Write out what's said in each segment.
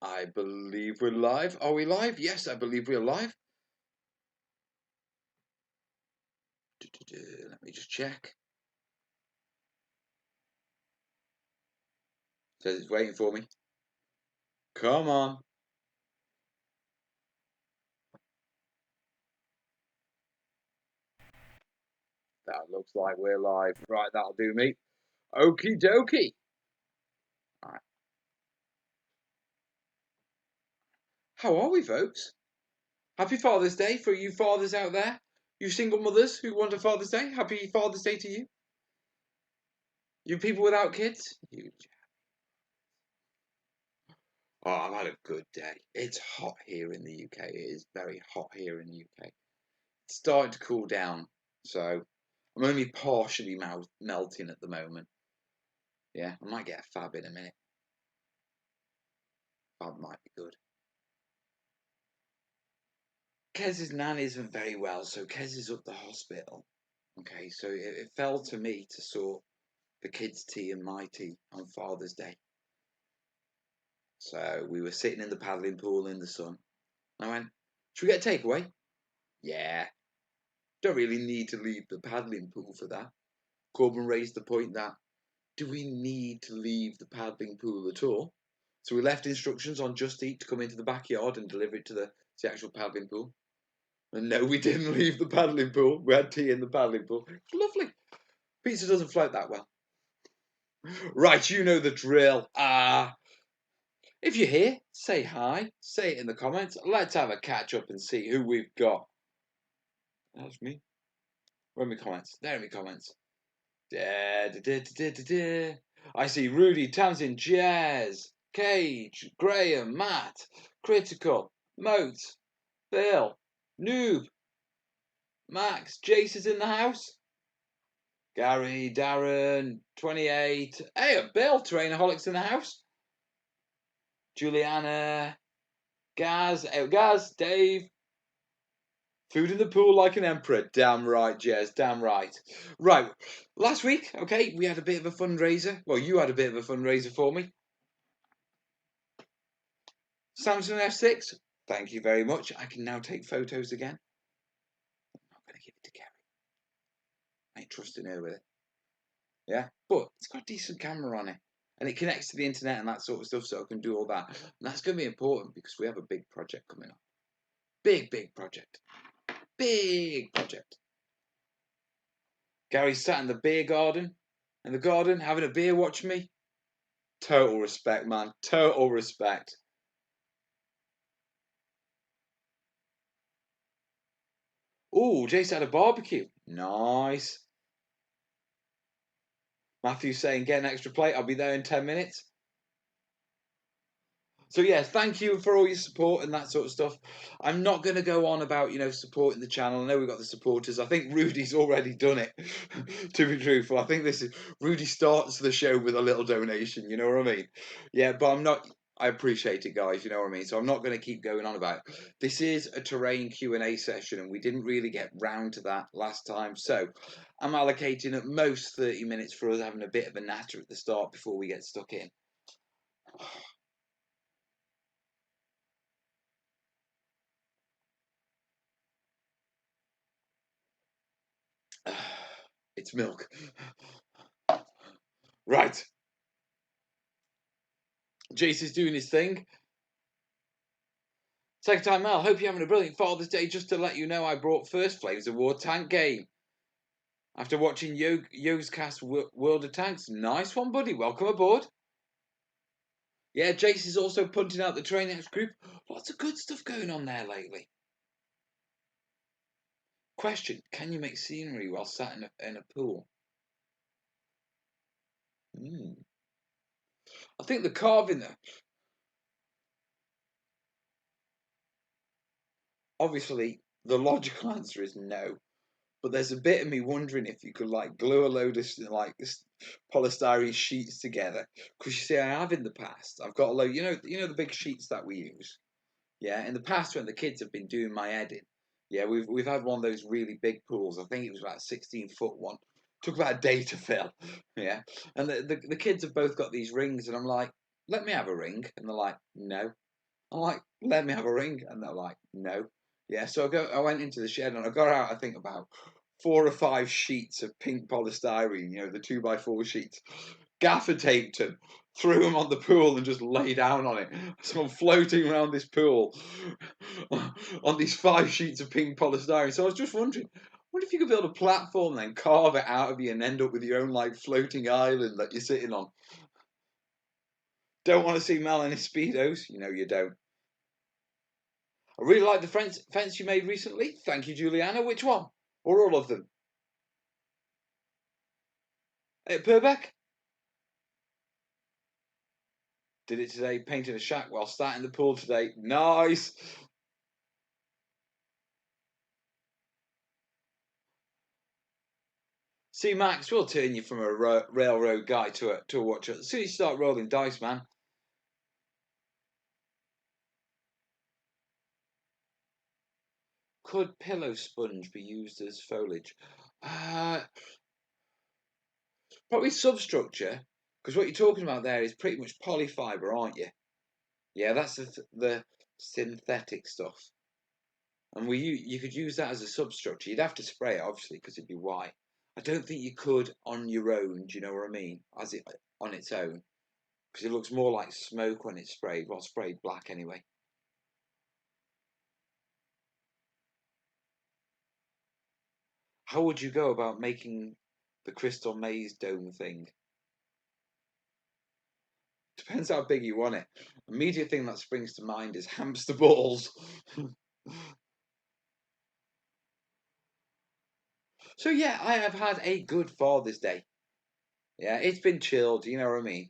I believe we're live. Are we live? Yes, I believe we're live. Let me just check. Says it's waiting for me. Come on. That looks like we're live. Right, that'll do me. Okie dokie. All right. How are we, folks? Happy Father's Day for you fathers out there. You single mothers who want a Father's Day. Happy Father's Day to you. You people without kids. Oh, I've had a good day. It's hot here in the UK. It is very hot here in the UK. It's starting to cool down, so I'm only partially melting at the moment. Yeah, I might get a fab in a minute. Fab might be good. Kez's nan isn't very well, so Kez is up the hospital. Okay, so it fell to me to sort the kids' tea and my tea on Father's Day. So we were sitting in the paddling pool in the sun. I went, should we get a takeaway? Yeah. Don't really need to leave the paddling pool for that. Corbin raised the point that, do we need to leave the paddling pool at all? So we left instructions on Just Eat to come into the backyard and deliver it to the actual paddling pool. And no, we didn't leave the paddling pool. We had tea in the paddling pool. It's lovely. Pizza doesn't float that well. Right, you know the drill. If you're here, say hi. Say it in the comments. Let's have a catch up and see who we've got. That's me. Where are my comments? There are my comments. I see Rudy, Tamsin, Jazz, Cage, Graham, Matt, Critical, Moat, Bill, Noob, Max, Jace is in the house. Gary, Darren, 28. Hey, Bill, Terrainaholics in the house. Juliana, Gaz, Gaz, Dave. Food in the pool like an emperor. Damn right, Jez, damn right. Right, last week, okay, we had a bit of a fundraiser. Well, you had a bit of a fundraiser for me. Samsung F6, thank you very much. I can now take photos again. I'm not going to give it to Kerry. I ain't trusting her with it. Yeah, but it's got a decent camera on it. And it connects to the internet and that sort of stuff, so I can do all that. And that's going to be important because we have a big project coming up. Big, big project. Big project. Gary's sat in the beer garden, having a beer watching me. Total respect, man. Total respect. Oh, Jace had a barbecue. Nice. Matthew's saying, get an extra plate. I'll be there in 10 minutes. So yeah, thank you for all your support and that sort of stuff. I'm not going to go on about, supporting the channel. I know we've got the supporters. I think Rudy's already done it, to be truthful. I think Rudy starts the show with a little donation, you know what I mean? Yeah, but I'm not, I appreciate it, guys, you know what I mean? So I'm not going to keep going on about it. This is a terrain Q&A session, and we didn't really get round to that last time. So I'm allocating at most 30 minutes for us having a bit of a natter at the start before we get stuck in. It's milk. Right. Jace is doing his thing. Second time, Mel. Hope you're having a brilliant Father's Day. Just to let you know, I brought First Flames of War tank game after watching Yo's cast World of Tanks. Nice one, buddy. Welcome aboard. Yeah, Jace is also punting out the terrainiacs group. Lots of good stuff going on there lately. Question: can you make scenery while sat in a pool? I think the carving there. Obviously, the logical answer is no. But there's a bit of me wondering if you could glue a load of polystyrene sheets together. Because you see, I have in the past. I've got a load. The big sheets that we use. Yeah, in the past when the kids have been doing my head in. Yeah, we've had one of those really big pools. I think it was about 16-foot one. Took about a day to fill. Yeah, and the kids have both got these rings, and I'm like, let me have a ring, and they're like, no. I'm like, let me have a ring. And they're like, no. Yeah, so I went into the shed and I got out, I think, about 4 or 5 sheets of pink polystyrene, the 2x4 sheets, gaffer taped them, threw them on the pool and just lay down on it. So I'm floating around this pool on these 5 sheets of pink polystyrene. So I was just wondering, what if you could build a platform and then carve it out of you and end up with your own like floating island that you're sitting on? Don't want to see Mel in his Speedos? You don't. I really like the fence you made recently. Thank you, Juliana. Which one? Or all of them? Purbeck? Did it today, painting a shack while starting the pool today. Nice. See, Max, we'll turn you from a railroad guy to a watcher. As soon as you start rolling dice, man. Could pillow sponge be used as foliage? Probably substructure, because what you're talking about there is pretty much polyfiber, aren't you? Yeah, that's the synthetic stuff. And you could use that as a substructure. You'd have to spray it, obviously, because it'd be white. I don't think you could on your own, do you know what I mean? As it on its own. Because it looks more like smoke when it's sprayed. Well, sprayed black anyway. How would you go about making the crystal maze dome thing? Depends how big you want it. Immediate thing that springs to mind is hamster balls. So yeah, I have had a good Father's Day. Yeah, it's been chilled, you know what I mean?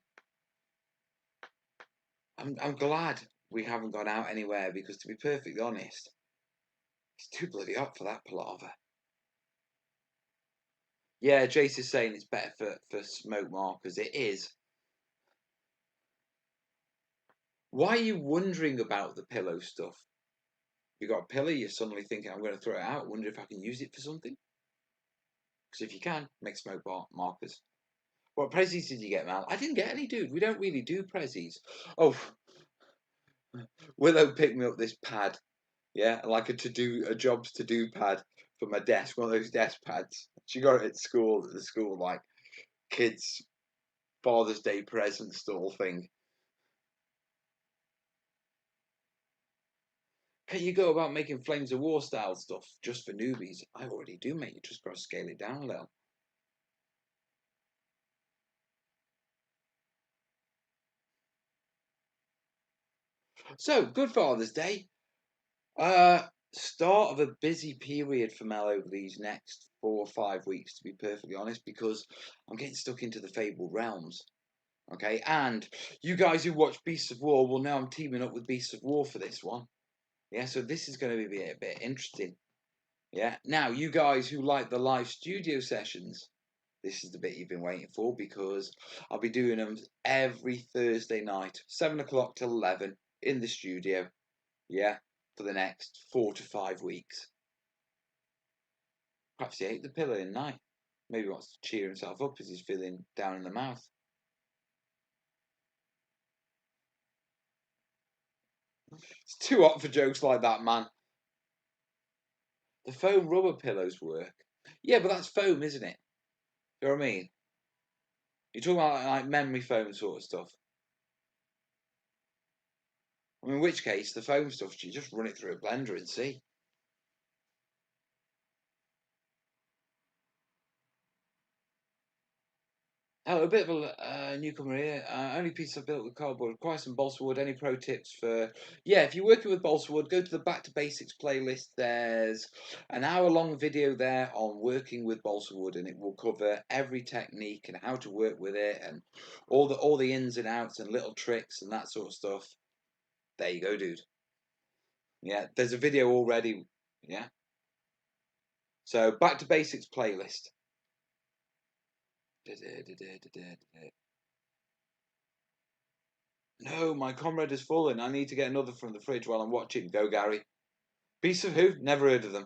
I'm glad we haven't gone out anywhere because, to be perfectly honest, it's too bloody hot for that palaver. Yeah, Jace is saying it's better for smoke markers. It is. Why are you wondering about the pillow stuff? You got a pillow, you're suddenly thinking, I'm going to throw it out. Wonder if I can use it for something? Because if you can, make smoke markers. What prezzies did you get, Mal? I didn't get any, dude. We don't really do prezzies. Oh, Willow picked me up this pad. Yeah, like a jobs to do pad for my desk, one of those desk pads. She got it at the school like kids Father's Day present stall thing. Can you go about making Flames of War style stuff just for newbies? I already do, mate. You just gotta scale it down a little. So, good Father's Day. Start of a busy period for Mel over these next 4 or 5 weeks, to be perfectly honest, because I'm getting stuck into the Fable realms. Okay, and you guys who watch Beasts of War will know I'm teaming up with Beasts of War for this one. Yeah, so this is going to be a bit interesting. Yeah, now you guys who like the live studio sessions, this is the bit you've been waiting for because I'll be doing them every Thursday night, 7 o'clock till 11 in the studio. Yeah, for the next 4 to 5 weeks. Perhaps he ate the pillow in night. Maybe he wants to cheer himself up as he's feeling down in the mouth. It's too hot for jokes like that, man. The foam rubber pillows work. Yeah, but that's foam, isn't it? You know what I mean? You're talking about like memory foam sort of stuff. I mean, in which case, the foam stuff, you just run it through a blender and see. Oh, a bit of a newcomer here. Only piece I built with cardboard. Require some balsa wood. Any pro tips for? Yeah, if you're working with balsa wood, go to the Back to Basics playlist. There's an hour-long video there on working with balsa wood, and it will cover every technique and how to work with it, and all the ins and outs and little tricks and that sort of stuff. There you go, dude. Yeah, there's a video already. Yeah. So Back to Basics playlist. No, my comrade has fallen. I need to get another from the fridge while I'm watching. Go, Gary. Beasts of who? Never heard of them.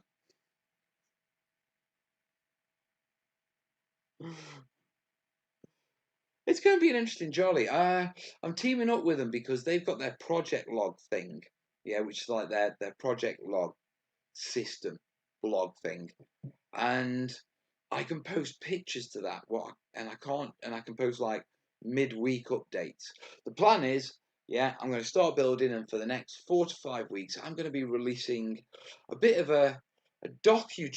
It's going to be an interesting jolly. I'm teaming up with them because they've got their project log thing, yeah, which is like their project log system blog thing, and I can post pictures to that. I can post like midweek updates. The plan is, yeah, I'm going to start building, and for the next 4 to 5 weeks, I'm going to be releasing a bit of a docu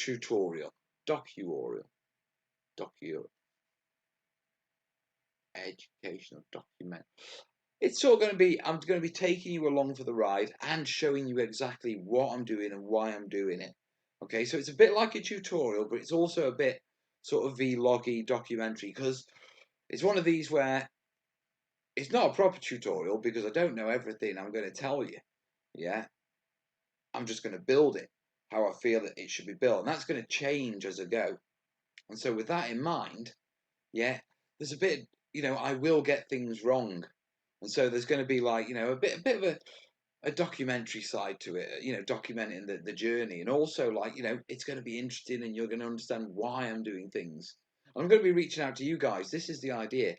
docu educational document. It's sort of going to be, I'm going to be taking you along for the ride and showing you exactly what I'm doing and why I'm doing it. Okay, so it's a bit like a tutorial, but it's also a bit sort of vloggy documentary because it's one of these where it's not a proper tutorial because I don't know everything I'm going to tell you. Yeah, I'm just going to build it how I feel that it should be built, and that's going to change as I go. And so, with that in mind, yeah, there's a bit, I will get things wrong, and so there's going to be like, a bit of a documentary side to it, documenting the journey, and also like, it's going to be interesting, and you're going to understand why I'm doing things. I'm going to be reaching out to you guys. This is the idea,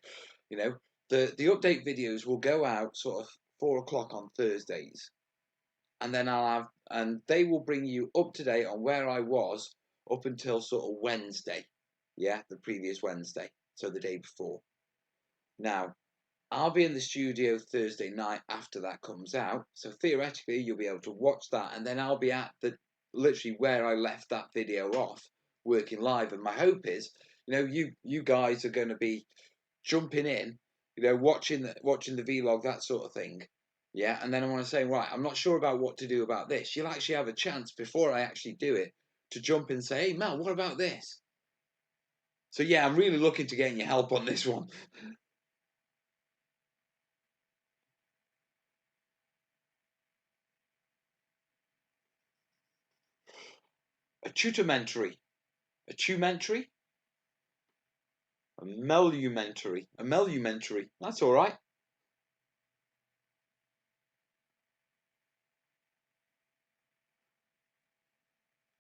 you know. The update videos will go out sort of 4 o'clock on Thursdays, and then and they will bring you up to date on where I was up until sort of Wednesday, yeah, the previous Wednesday, so the day before. Now, I'll be in the studio Thursday night after that comes out, so theoretically you'll be able to watch that, and then I'll be at the literally where I left that video off, working live. And my hope is, you guys are going to be jumping in, watching the vlog, that sort of thing. Yeah, and then I want to say, right, I'm not sure about what to do about this. You'll actually have a chance before I actually do it to jump in and say, hey Mel, what about this? So yeah, I'm really looking to getting your help on this one. A tutomentary. A tumentary? A melumentary. A melumentary. That's all right.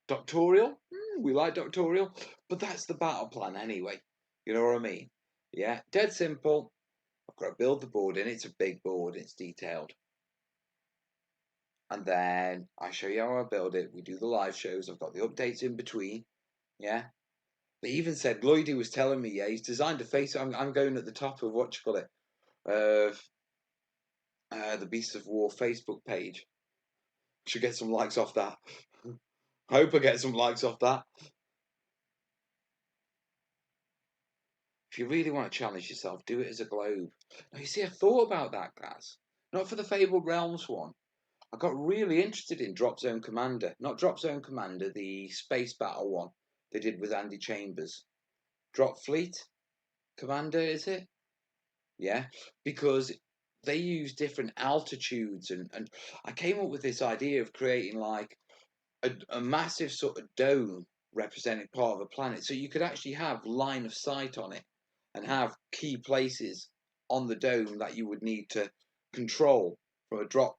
Doctorial? We like doctorial. But that's the battle plan anyway. You know what I mean? Yeah, dead simple. I've got to build the board in. It's a big board. It's detailed. And then I show you how I build it. We do the live shows. I've got the updates in between. Yeah. They even said, Lloydie was telling me, yeah, he's designed a face. I'm going at the top of what you call it, of the Beasts of War Facebook page. Should get some likes off that. I hope I get some likes off that. If you really want to challenge yourself, do it as a globe. Now, you see, I thought about that, guys. Not for the Fabled Realms one. I got really interested in Drop Zone Commander. Not Drop Zone Commander, the Space Battle one they did with Andy Chambers. Drop Fleet Commander, is it? Yeah. Because they use different altitudes, and I came up with this idea of creating like a massive sort of dome representing part of a planet. So you could actually have line of sight on it and have key places on the dome that you would need to control from a drop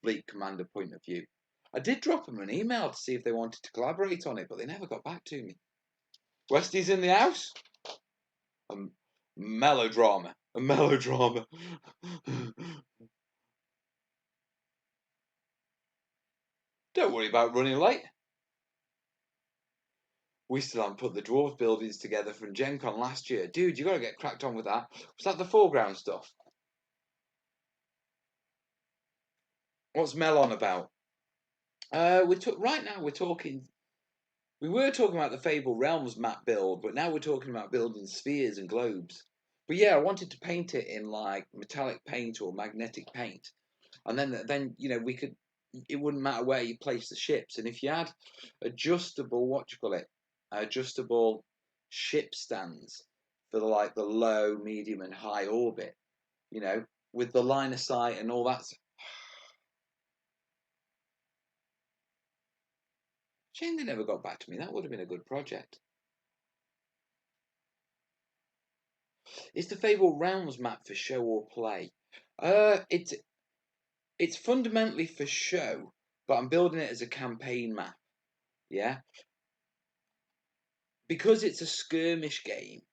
fleet commander point of view. I did drop them an email to see if they wanted to collaborate on it, but they never got back to me. Westy's in the house? A melodrama. A melodrama. Don't worry about running late. We still haven't put the dwarves buildings together from Gen Con last year. Dude, you got to get cracked on with that. Was that the foreground stuff? What's Mel on about? Right now we're talking. We were talking about the Fable Realms map build, but now we're talking about building spheres and globes. But yeah, I wanted to paint it in like metallic paint or magnetic paint, and then we could. It wouldn't matter where you place the ships, and if you had adjustable, what do you call it, adjustable ship stands for the low, medium, and high orbit, with the line of sight and all that. Shame they never got back to me. That would have been a good project. Is the Fable Realms map for show or play? It's fundamentally for show, but I'm building it as a campaign map. Yeah, because it's a skirmish game.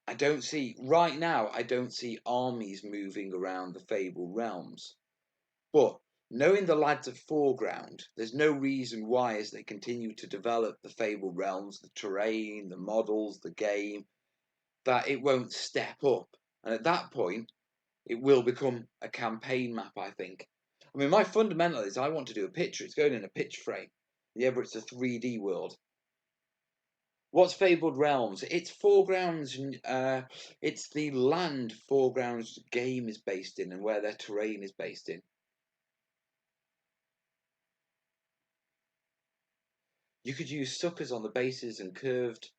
I don't see, right now, I don't see armies moving around the Fabled Realms. But knowing the lads at Foreground, there's no reason why, as they continue to develop the Fabled Realms, the terrain, the models, the game, that it won't step up. And at that point, it will become a campaign map, I think. I mean, my fundamental is I want to do a picture. It's going in a picture frame. Yeah, but it's a 3D world. What's Fabled Realms? It's Foregrounds. It's the land Foregrounds game is based in and where their terrain is based in. You could use suckers on the bases and curved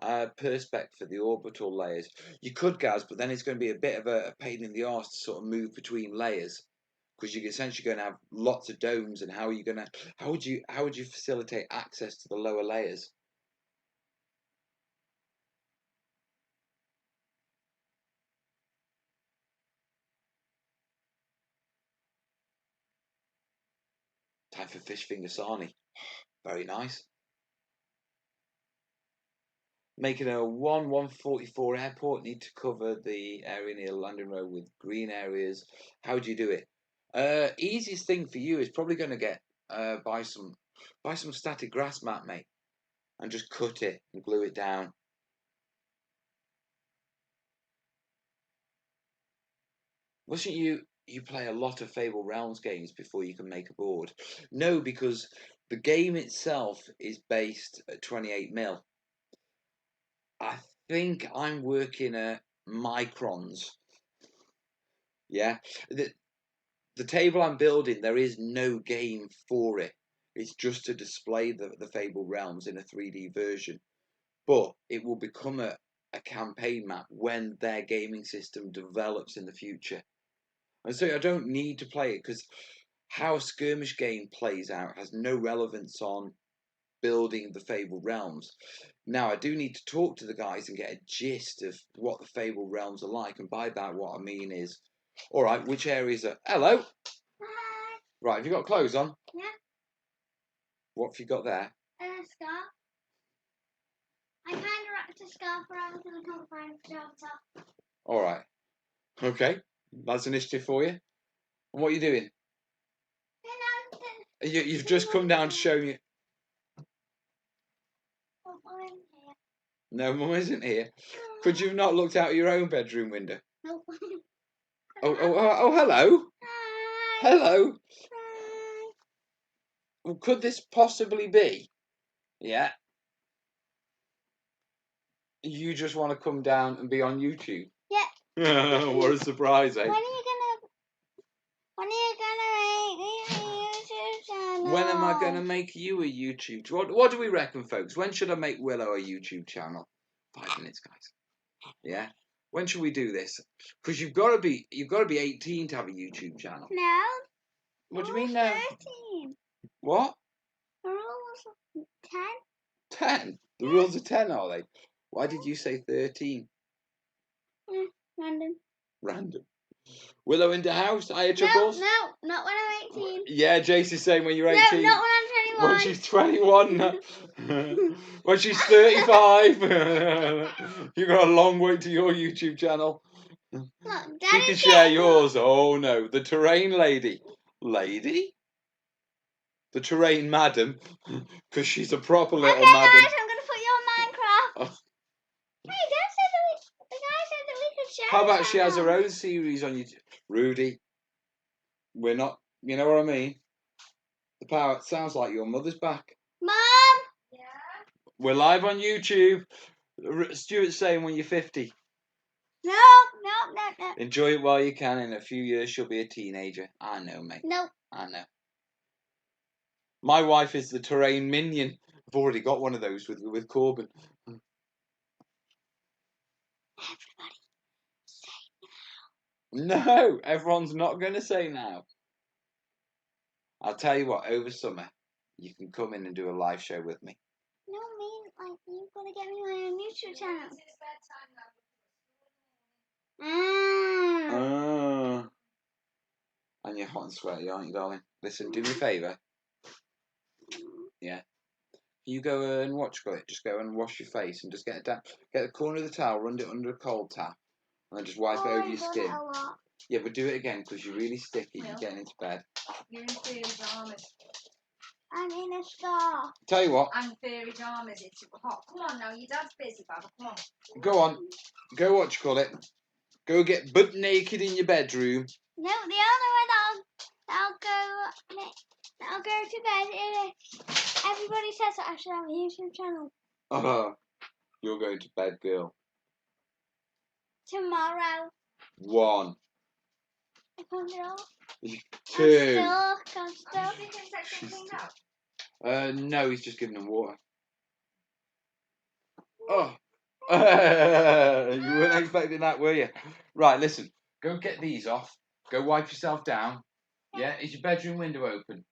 perspex for the orbital layers. You could, Gaz, but then it's going to be a bit of a pain in the arse to sort of move between layers because you're essentially going to have lots of domes. And how are you going to? How would you facilitate access to the lower layers? Time for fish finger sarnie. Very nice. Making a 144 airport, need to cover the area near landing road with green areas. How do you do it? Easiest thing for you is probably going to get buy some static grass mat, mate, and just cut it and glue it down. Mustn't you play a lot of Fable Realms games before you can make a board? No, because the game itself is based at 28 mil. I think I'm working at microns. Yeah, the table I'm building, there is no game for it. It's just to display the Fable Realms in a 3D version. But it will become a campaign map when their gaming system develops in the future. And so I don't need to play it because how a skirmish game plays out has no relevance on building the Fable Realms. Now, I do need to talk to the guys and get a gist of what the Fable Realms are like. And by that, what I mean is, all right, which areas are... Hello? Hi. Right, have you got clothes on? Yeah. What have you got there? A scarf. I kind of wrapped a scarf around because I can't find the top. All right. Okay, that's initiative for you. And what are you doing? You've just come down to show me... No, Mum isn't here. Could you have not looked out your own bedroom window? Nope. Oh, hello. Hi. Hello. Hi. Well, could this possibly be? Yeah. You just want to come down and be on YouTube? Yeah. What a surprise, eh? When are you gonna make me a YouTube channel? When am I going to make you a YouTube channel? What do we reckon, folks? When should I make Willow a YouTube channel? 5 minutes, guys. Yeah. When should we do this? Because you've got to be 18 to have a YouTube channel. No. What do you mean now? 13. What? The rules 10. 10? The rules are 10, are they? Why did you say 13? Random. Random. Willow in the house? Hiya, No, Chuckles? no, not when I'm 18. Yeah, Jace is saying when you're 18. No, not when I'm 21. When she's 21. When she's 35. You've got a long way to your YouTube channel. Look, She can share yours. Oh no, the terrain lady. Lady? The terrain madam. Because she's a proper little okay, madam. guys, I'm going to put you on Minecraft. Oh. Hey, the guy said that we could share. How about she has her own series on YouTube? Rudy, we're not, you know what I mean? The power, it sounds like your mother's back. Mom! Yeah? We're live on YouTube. Stuart's saying when you're 50. No. Enjoy it while you can. In a few years, she'll be a teenager. I know, mate. No. I know. My wife is the terrain minion. I've already got one of those with Corbin. Everybody, say now. No, everyone's not going to say now. I'll tell you what, over summer, you can come in and do a live show with me. No, I mean, like, you've got to get me my own YouTube channel. And you're hot and sweaty, aren't you, darling? Listen, do me a favour. Yeah. You go and just go and wash your face and just get the corner of the towel, run it under a cold tap, and then just wipe it over your skin. A lot. Yeah, but do it again because you're really sticky. You're getting into bed. You're in fairy dramas. I'm in a scarf. Tell you what. And fairy dramas, it's hot. Come on now, your dad's busy, Baba. Come on. Go on. Go what you call it. Go get butt naked in your bedroom. No, the only way I'll go to bed is everybody says that I should have a YouTube channel. You're going to bed, girl. Tomorrow. 1. I can't do it. 2. I'm stuck. Do you think section cleaned out? No, he's just giving them water. Oh. You weren't expecting that, were you? Right, listen. Go get these off. Go wipe yourself down. Yeah, is your bedroom window open?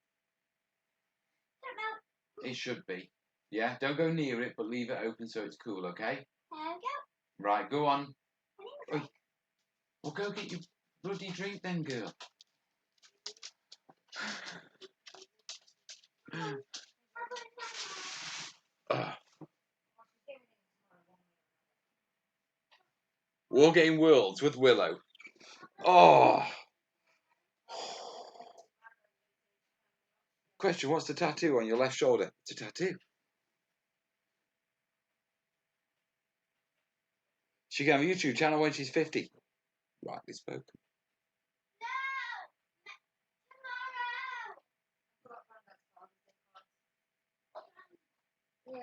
It should be. Yeah, don't go near it, but leave it open so it's cool, okay? There we go. Right, go on. Well, go get your bloody drink then, girl. Wargame Worlds with Willow. Oh. Question, what's the tattoo on your left shoulder? It's a tattoo. She can have a YouTube channel when she's 50. Rightly spoken. Yeah.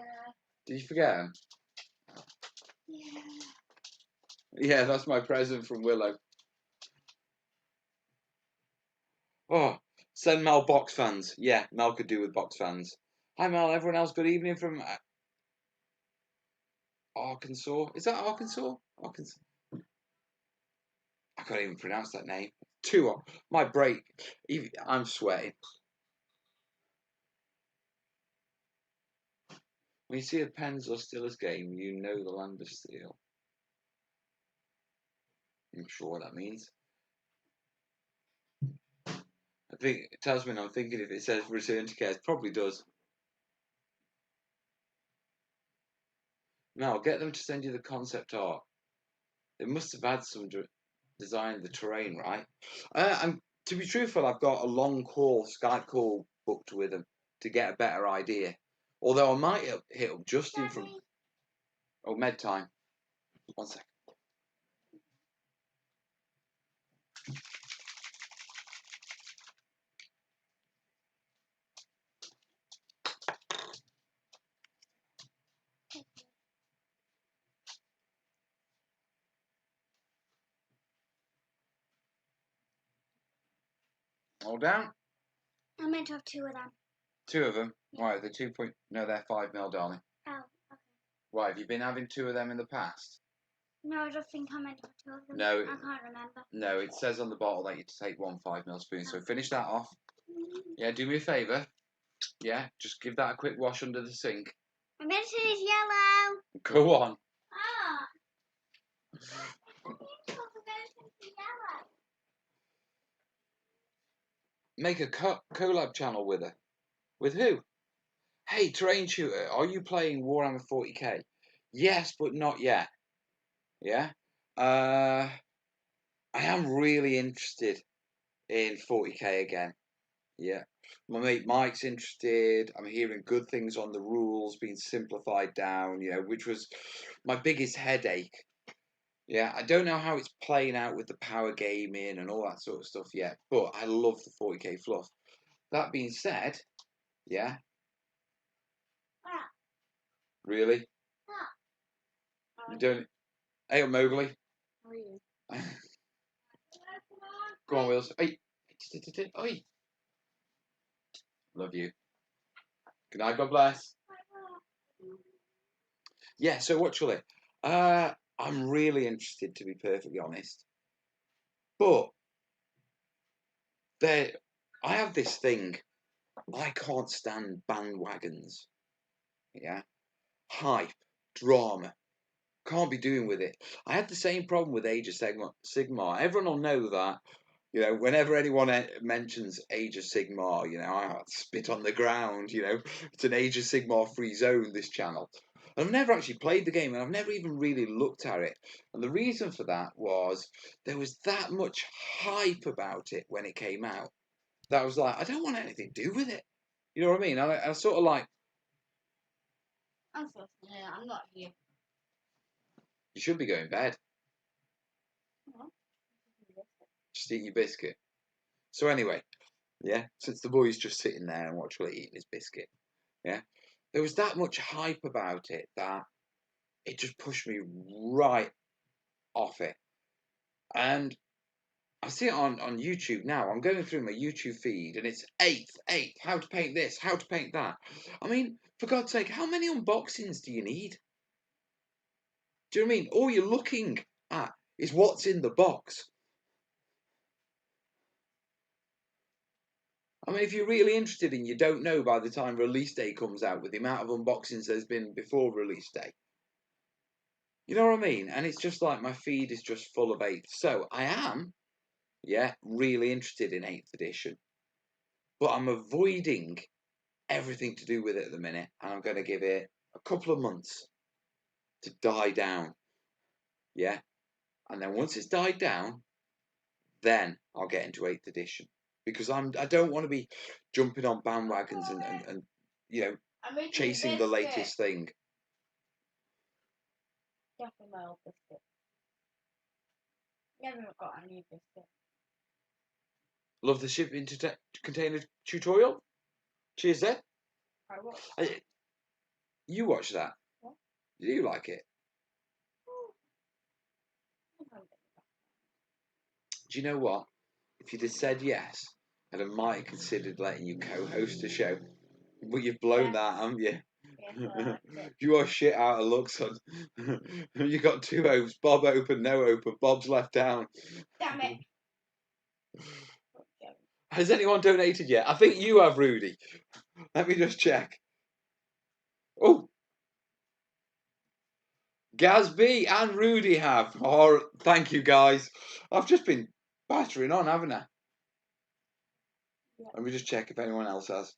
Did you forget him? Yeah. Yeah, that's my present from Willow. Oh, send Mel box fans. Yeah, Mel could do with box fans. Hi Mel, everyone else, good evening from Arkansas. Is that Arkansas? Arkansas. I can't even pronounce that name. My break. I'm sweating. When you see a Pens or Steelers game, you know the land of steel. I'm not sure what that means. I think Tasman, I'm thinking if it says return to care, it probably does. Now, get them to send you the concept art. They must have had some design of the terrain, right? To be truthful, I've got a long call, Skype call booked with them to get a better idea. Although I might hit up Justin from... Oh, med time. 1 second. Hold down. I'm meant to have 2 of them. 2 of them? Right, they're 2 point... No, they're 5 mil, darling. Oh, okay. Why, have you been having 2 of them in the past? No, I don't think I'm meant to have 2 of them. No. I can't remember. No, it says on the bottle that you take 1 5 mil spoon. So finish that off. Yeah, do me a favour. Yeah, just give that a quick wash under the sink. My medicine is yellow. Go on. Ah. Yellow. Make a collab channel with her. With who? Hey, Terrain Shooter, are you playing Warhammer 40k? Yes, but not yet. Yeah? I am really interested in 40k again. Yeah. My mate Mike's interested. I'm hearing good things on the rules being simplified down, which was my biggest headache. Yeah, I don't know how it's playing out with the power gaming and all that sort of stuff yet, but I love the 40k fluff. That being said, yeah. Ah. Really? Ah. You don't... Hey, Mowgli. How are you? Go on, Wheels. Hey. Oi. Love you. Good night, God bless. Yeah, so what shall I? I'm really interested, to be perfectly honest. But I have this thing. I can't stand bandwagons. Yeah? Hype. Drama. Can't be doing with it. I had the same problem with Age of Sigmar. Everyone will know that You know, whenever anyone mentions Age of Sigmar, you know, I spit on the ground. You know, it's an Age of Sigmar free zone, this channel. And I've never actually played the game, and I've never even really looked at it. And the reason for that was there was that much hype about it when it came out that I was like, I don't want anything to do with it. You know what I mean? I sort of like, Unfortunately, I'm not here. you should be going to bed. Oh. Just eat your biscuit. So anyway, yeah, since the boy's just sitting there and watching eating his biscuit, yeah, there was that much hype about it that it just pushed me right off it. And I see it on YouTube now. I'm going through my YouTube feed and it's eighth, how to paint this, how to paint that. I mean, for God's sake, how many unboxings do you need? Do you know what I mean? All you're looking at is what's in the box. I mean, if you're really interested and you don't know by the time release day comes out with the amount of unboxings there's been before release day, you know what I mean? And it's just like my feed is just full of 8th. So I am, yeah, really interested in 8th edition. But I'm avoiding everything to do with it at the minute. And I'm going to give it a couple of months to die down. Yeah. And then once it's died down, then I'll get into 8th edition. Because I don't want to be jumping on bandwagons and you know, chasing the latest thing. Definitely my old biscuit. Never got a new biscuit. Love the shipping container tutorial. Cheers, Ed. I watched. You watched that? Yeah. Did you like it? Do you know what? If you'd have said yes, I'd have might have considered letting you co-host the show. But you've blown that, haven't you? Yes, You are shit out of luck, son. You got 2 hopes. Bob open, no open. Bob's left down. Damn it. Has anyone donated yet? I think you have, Rudy. Let me just check. Oh, Gazby and Rudy have. Oh, thank you, guys. I've just been battering on, haven't I? Yeah. Let me just check if anyone else has.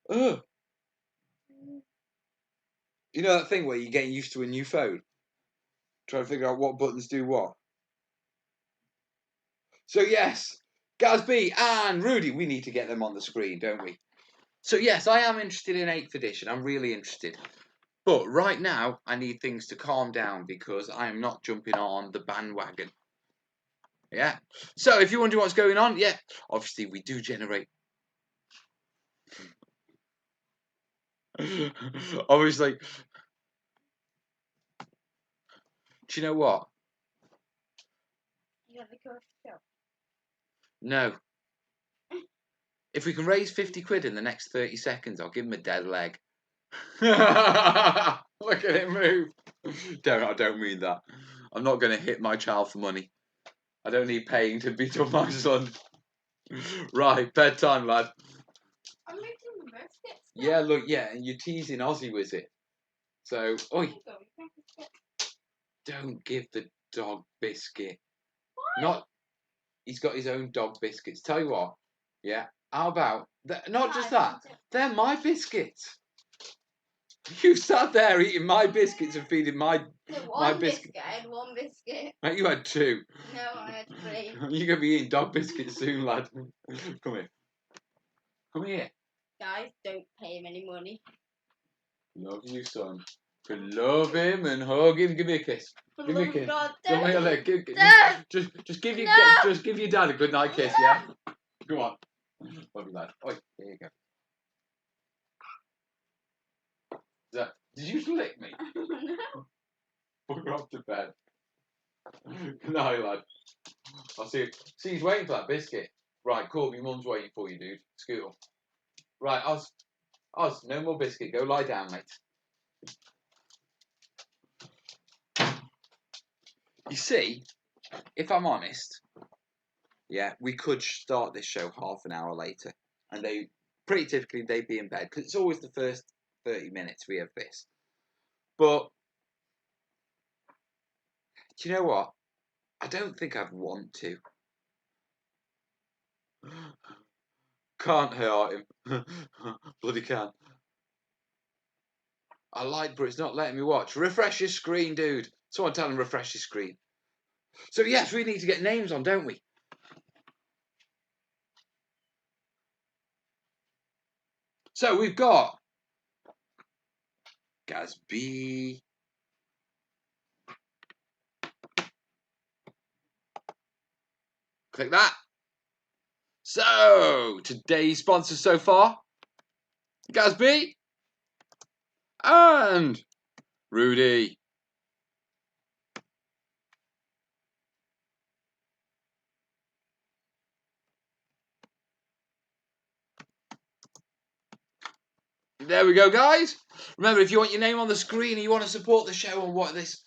Oh. You know that thing where you're getting used to a new phone? Trying to figure out what buttons do what. So yes, Gazby and Rudy, we need to get them on the screen, don't we? So yes, I am interested in 8th edition. I'm really interested. But right now, I need things to calm down because I am not jumping on the bandwagon. Yeah. So if you're wondering what's going on, yeah, obviously we do generate. Obviously. Do you know what? You got the course show. No. If we can raise 50 quid in the next 30 seconds, I'll give him a dead leg. Look at it move. I don't mean that. I'm not going to hit my child for money. I don't need paying to beat up my son. Right, bedtime, lad. I'm making the biscuits. Yeah, look, yeah, and you're teasing Aussie with it. So, oi, don't give the dog biscuit. Why? Not, he's got his own dog biscuits. Tell you what, yeah, how about, not just that, they're my biscuits. You sat there eating my biscuits and feeding my biscuit. I had one biscuit. Mate, you had 2. No, I had 3. You're going to be eating dog biscuits soon, lad. Come here. Come here. Guys, don't pay him any money. Love you, son. Can love him and hug him. Give me a kiss. For Give me a love of kiss. God, Give me a don't. leg. Don't. Just give your No. just give your dad a good night kiss, yeah? Come on. Love you, lad. Oi, here you go. Did you just lick me? No. Put her off to bed. Good night, lad. I'll see you. See, he's waiting for that biscuit. Right, Corby, mum's waiting for you, dude. Scoot. Right, Oz, no more biscuit. Go lie down, mate. You see, if I'm honest, yeah, we could start this show half an hour later, and they pretty typically they'd be in bed because it's always the first 30 minutes we have this. But do you know what? I don't think I'd want to. Can't hurt him. Bloody can. I like, but it's not letting me watch. Refresh your screen, dude. Someone tell him refresh your screen. So yes, we need to get names on, don't we? So we've got Gazby. Click that. So today's sponsors so far, Gazby and Rudy. There we go, guys. Remember, if you want your name on the screen and you want to support the show and what this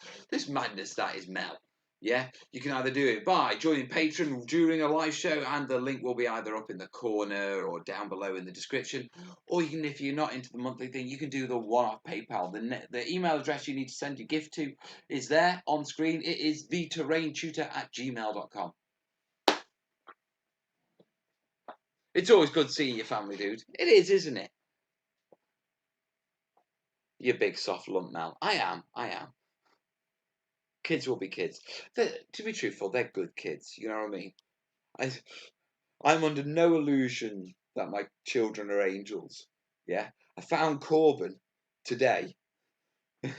madness that is Mel, yeah, you can either do it by joining Patreon during a live show, and the link will be either up in the corner or down below in the description, or you can, if you're not into the monthly thing, you can do the one-off PayPal. The email address you need to send your gift to is there on screen. It is theterraintutor@gmail.com. It's always good seeing your family, dude. It is, isn't it? You big soft lump, Mel. I am. Kids will be kids. To be truthful, they're good kids. You know what I mean? I'm under no illusion that my children are angels. Yeah? I found Corbin today. I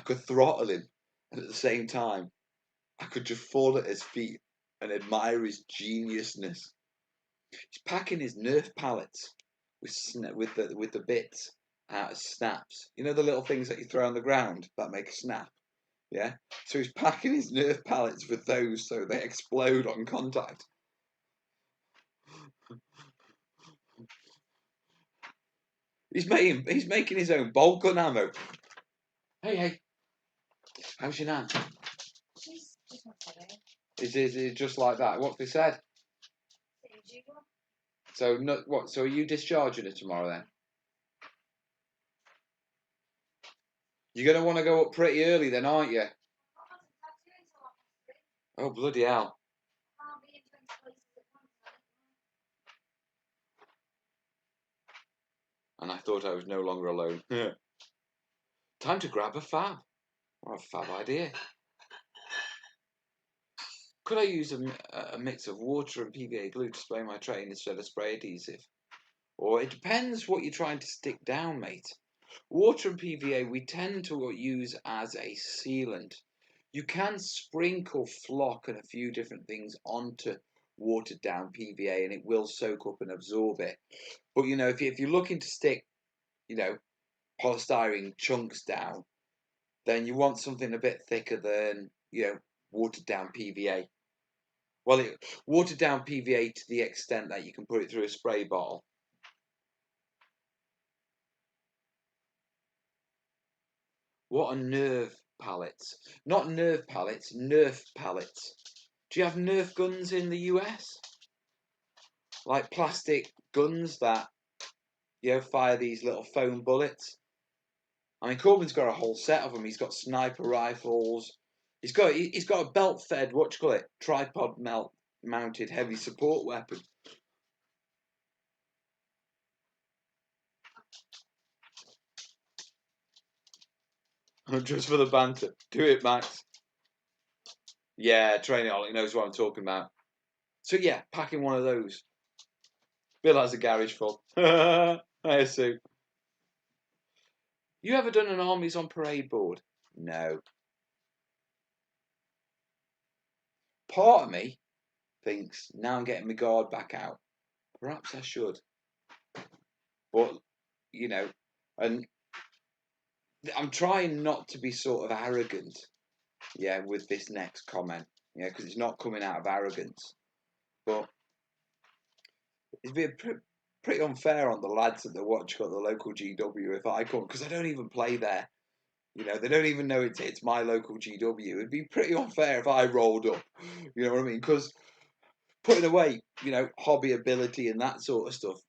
could throttle him, and at the same time, I could just fall at his feet and admire his geniusness. He's packing his Nerf pallets with the bits out of snaps. You know the little things that you throw on the ground that make a snap? Yeah? So he's packing his Nerf pallets with those so they explode on contact. He's making his own bolt gun ammo. Hey, how's your nan? She's just not funny. Is it just like that? What's they said? So no, what? So are you discharging her tomorrow then? You're gonna want to go up pretty early then, aren't you? Oh bloody hell! And I thought I was no longer alone. Time to grab a fab. What a fab idea. Could I use a mix of water and PVA glue to spray my train instead of spray adhesive? Or it depends what you're trying to stick down, mate. Water and PVA we tend to use as a sealant. You can sprinkle flock and a few different things onto watered down PVA and it will soak up and absorb it. But you know, if you're looking to stick, you know, polystyrene chunks down, then you want something a bit thicker than, you know, watered down PVA. Well, watered down PVA to the extent that you can put it through a spray bottle. What are Nerf pallets? Not Nerf pallets, Nerf pallets. Do you have Nerf guns in the US? Like plastic guns that, you know, fire these little foam bullets? I mean, Corbin's got a whole set of them. He's got sniper rifles. He's got a belt-fed, what do you call it, tripod mounted heavy support weapon. Just for the banter. Do it, Max. Yeah, Terrainiacs knows what I'm talking about. So yeah, packing one of those. Bill has a garage full. I assume. You ever done an armies on parade board? No. Part of me thinks now I'm getting my guard back out. Perhaps I should. But, you know, and I'm trying not to be sort of arrogant, yeah, with this next comment, yeah, because it's not coming out of arrogance. But it's been pretty unfair on the lads at the watch at the local GW if I come, because I don't even play there. You know, they don't even know it's my local GW. It'd be pretty unfair if I rolled up. You know what I mean? Because putting away, you know, hobby ability and that sort of stuff,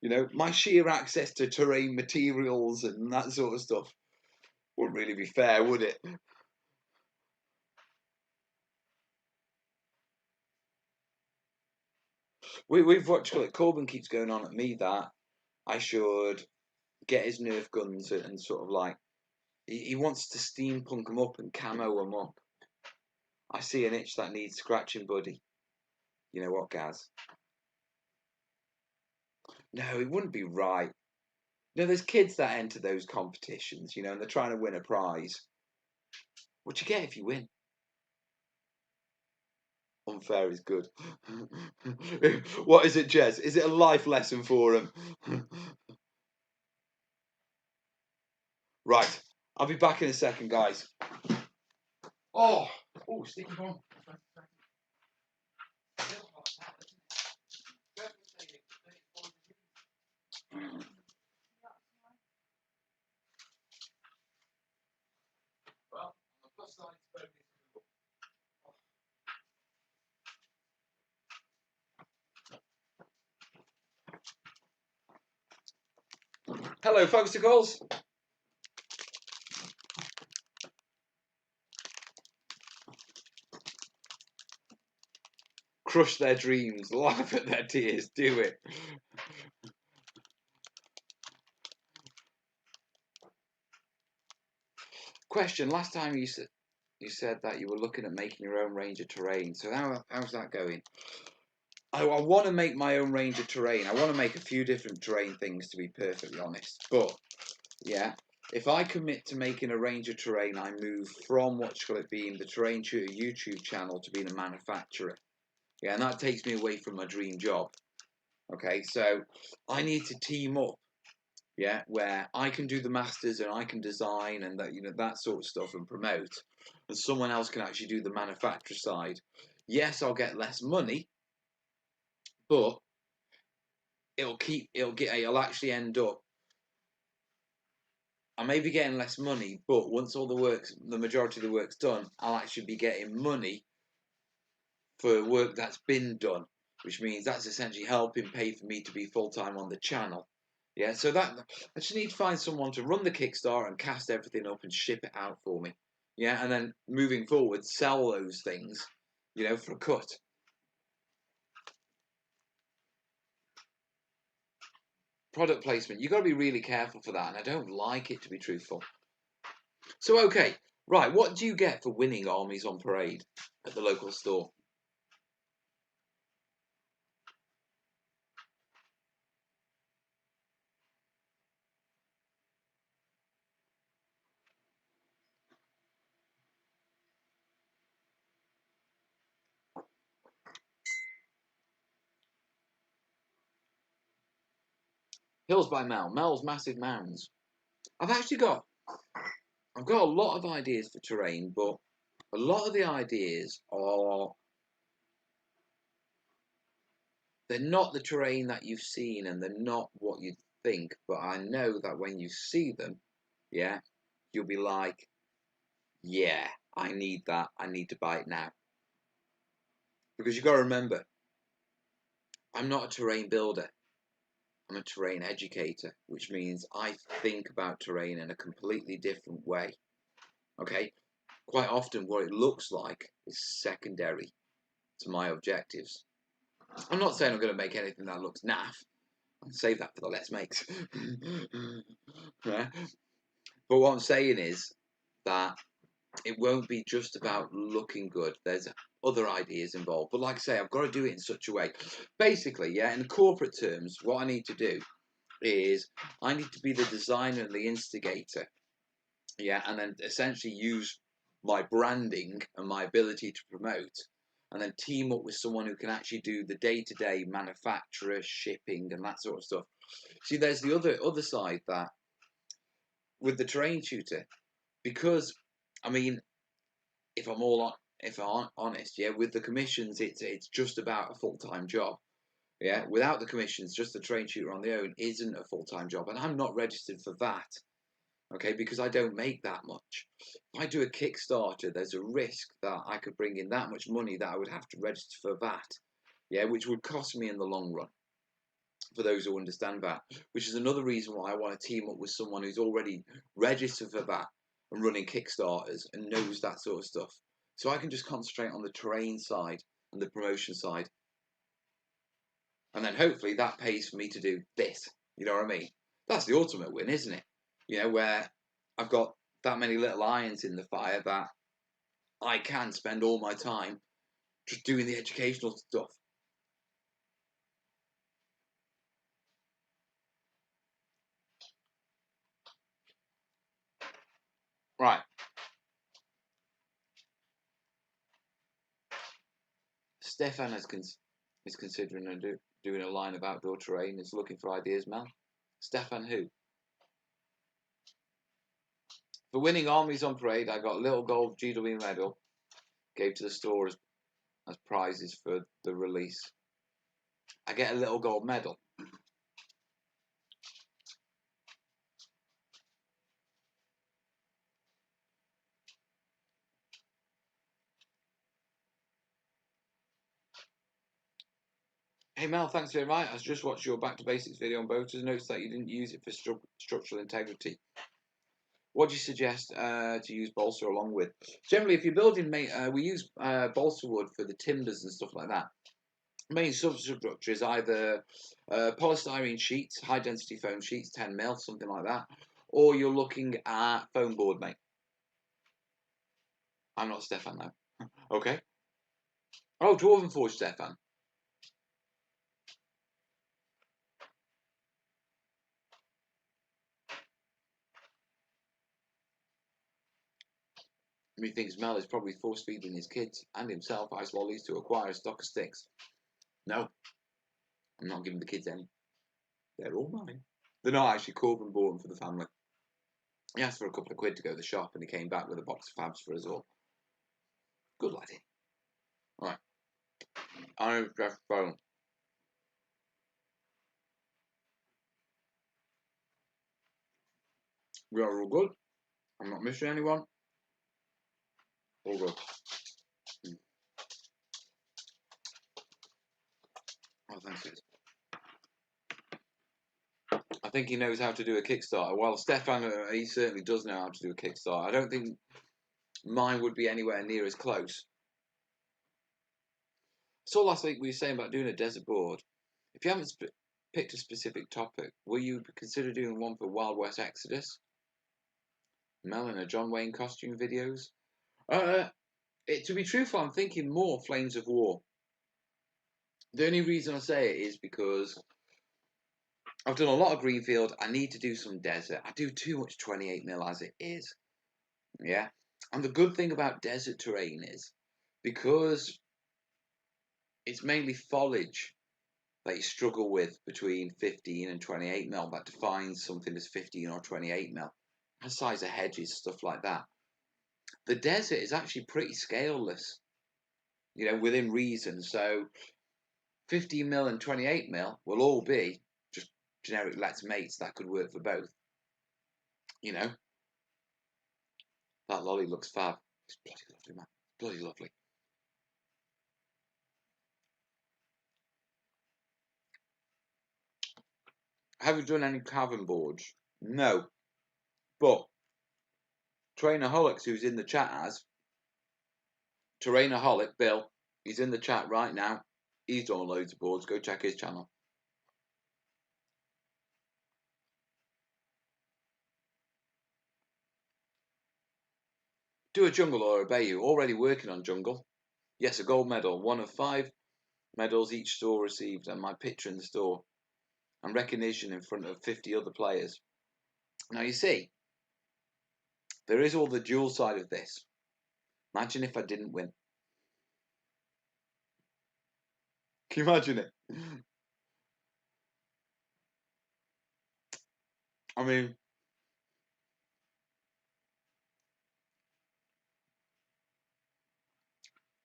you know, my sheer access to terrain materials and that sort of stuff wouldn't really be fair, would it? we've watched it. Corbin keeps going on at me that I should get his Nerf guns and sort of like he wants to steampunk them up and camo them up. I see an itch that needs scratching, buddy. You know what, Gaz? No, it wouldn't be right. No, there's kids that enter those competitions, and they're trying to win a prize. What you get if you win? Unfair is good. What is it, Jez? Is it a life lesson for him? Right, I'll be back in a second, guys. Oh, sticky bomb. Hello, folksicles. Crush their dreams, laugh at their tears, do it. Question, last time you said that you were looking at making your own range of terrain. So how's that going? I want to make my own range of terrain. I want to make a few different terrain things, to be perfectly honest. But, yeah, if I commit to making a range of terrain, I move from being the Terrain Tutor YouTube channel to being a manufacturer. Yeah, and that takes me away from my dream job. Okay, so I need to team up, yeah, where I can do the masters and I can design and that sort of stuff and promote, and someone else can actually do the manufacturer side. Yes, I'll get less money, but it'll actually end up. I may be getting less money, but once the majority of the work's done, I'll actually be getting money for work that's been done, which means that's essentially helping pay for me to be full-time on the channel. Yeah, so I just need to find someone to run the Kickstarter and cast everything up and ship it out for me. Yeah, and then moving forward, sell those things, for a cut. Product placement, you've got to be really careful for that, and I don't like it, to be truthful. So, okay, right, what do you get for winning Armies on Parade at the local store? Hills by Mel. Mel's Massive Mounds. I've got a lot of ideas for terrain, but a lot of the ideas they're not the terrain that you've seen and they're not what you think, but I know that when you see them, yeah, you'll be like, yeah, I need that. I need to buy it now. Because you've got to remember, I'm not a terrain builder. I'm a terrain educator, which means I think about terrain in a completely different way. Okay? Quite often what it looks like is secondary to my objectives. I'm not saying I'm going to make anything that looks naff. I'll save that for the Let's Makes. Right? But what I'm saying is that it won't be just about looking good. There's other ideas involved. But like I say, I've got to do it in such a way. Basically, yeah, in corporate terms, what I need to do is I need to be the designer and the instigator. Yeah, and then essentially use my branding and my ability to promote and then team up with someone who can actually do the day-to-day manufacturer, shipping and that sort of stuff. See, there's the other side that with the terrain tutor, because I mean, if I'm honest, yeah, with the commissions, it's just about a full-time job. Yeah, without the commissions, just the terrain tutor on their own isn't a full-time job, and I'm not registered for that. Okay, because I don't make that much. If I do a Kickstarter, there's a risk that I could bring in that much money that I would have to register for VAT. Yeah, which would cost me in the long run. For those who understand that, which is another reason why I want to team up with someone who's already registered for that and running Kickstarters and knows that sort of stuff. So I can just concentrate on the terrain side and the promotion side. And then hopefully that pays for me to do this. You know what I mean? That's the ultimate win, isn't it? You know, where I've got that many little irons in the fire that I can spend all my time just doing the educational stuff. Right. Stefan is considering doing a line of outdoor terrain. Is looking for ideas, Mel. Stefan who? For winning Armies on Parade, I got a little gold GW medal. Gave to the store as prizes for the release. I get a little gold medal. Hey Mel, thanks very much. I just watched your Back to Basics video on boaters. Noticed that you didn't use it for structural integrity. What do you suggest to use balsa along with? Generally, if you're building, we use balsa wood for the timbers and stuff like that. Main substructure is either polystyrene sheets, high density foam sheets, 10mm, something like that, or you're looking at foam board, mate. I'm not Stefan now. Okay. Oh, Dwarven Forge, Stefan. Methinks Mel is probably force feeding his kids and himself ice lollies to acquire a stock of sticks. No, I'm not giving the kids any. They're all mine. They're not actually. Corbin bought them for the family. He asked for a couple of quid to go to the shop and he came back with a box of fabs for us all. Good laddie. Alright. I'm Jeff Phone. We are all good. I'm not missing anyone. All good. Oh, thanks, guys. I think he knows how to do a Kickstarter. Well, Stefan, he certainly does know how to do a Kickstarter. I don't think mine would be anywhere near as close. So last week we were saying about doing a desert board. If you haven't picked a specific topic, will you consider doing one for Wild West Exodus? Mel in a John Wayne costume videos? To be truthful, I'm thinking more Flames of War. The only reason I say it is because I've done a lot of greenfield. I need to do some desert. I do too much 28mm as it is. Yeah. And the good thing about desert terrain is because it's mainly foliage that you struggle with between 15 and 28mm that defines something as 15 or 28mm. The size of hedges, stuff like that. The desert is actually pretty scaleless, you know, within reason. So 15mm and 28mm will all be just generic let's mates that could work for both. You know, that lolly looks fab. It's bloody lovely, man. Bloody lovely. Have you done any cavern boards? No. But Terrainaholics, who's in the chat as Terrainaholic Bill, he's in the chat right now. He's done loads of boards. Go check his channel. Do a jungle or a bayou. Already working on jungle. Yes, a gold medal. One of 5 medals each store received, and my picture in the store. And recognition in front of 50 other players. Now you see, there is all the dual side of this. Imagine if I didn't win. Can you imagine it? I mean,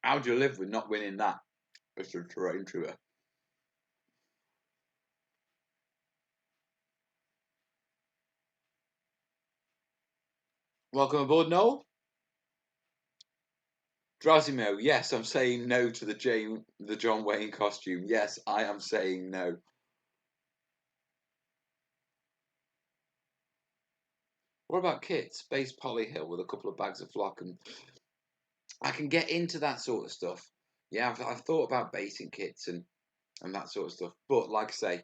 how do you live with not winning that as a terrain tour? Welcome aboard, Noel. Drowsimo, yes, I'm saying no to the John Wayne costume. Yes, I am saying no. What about kits? Base polyhill with a couple of bags of flock, and I can get into that sort of stuff. Yeah, I've thought about basing kits, and and that sort of stuff. But like I say,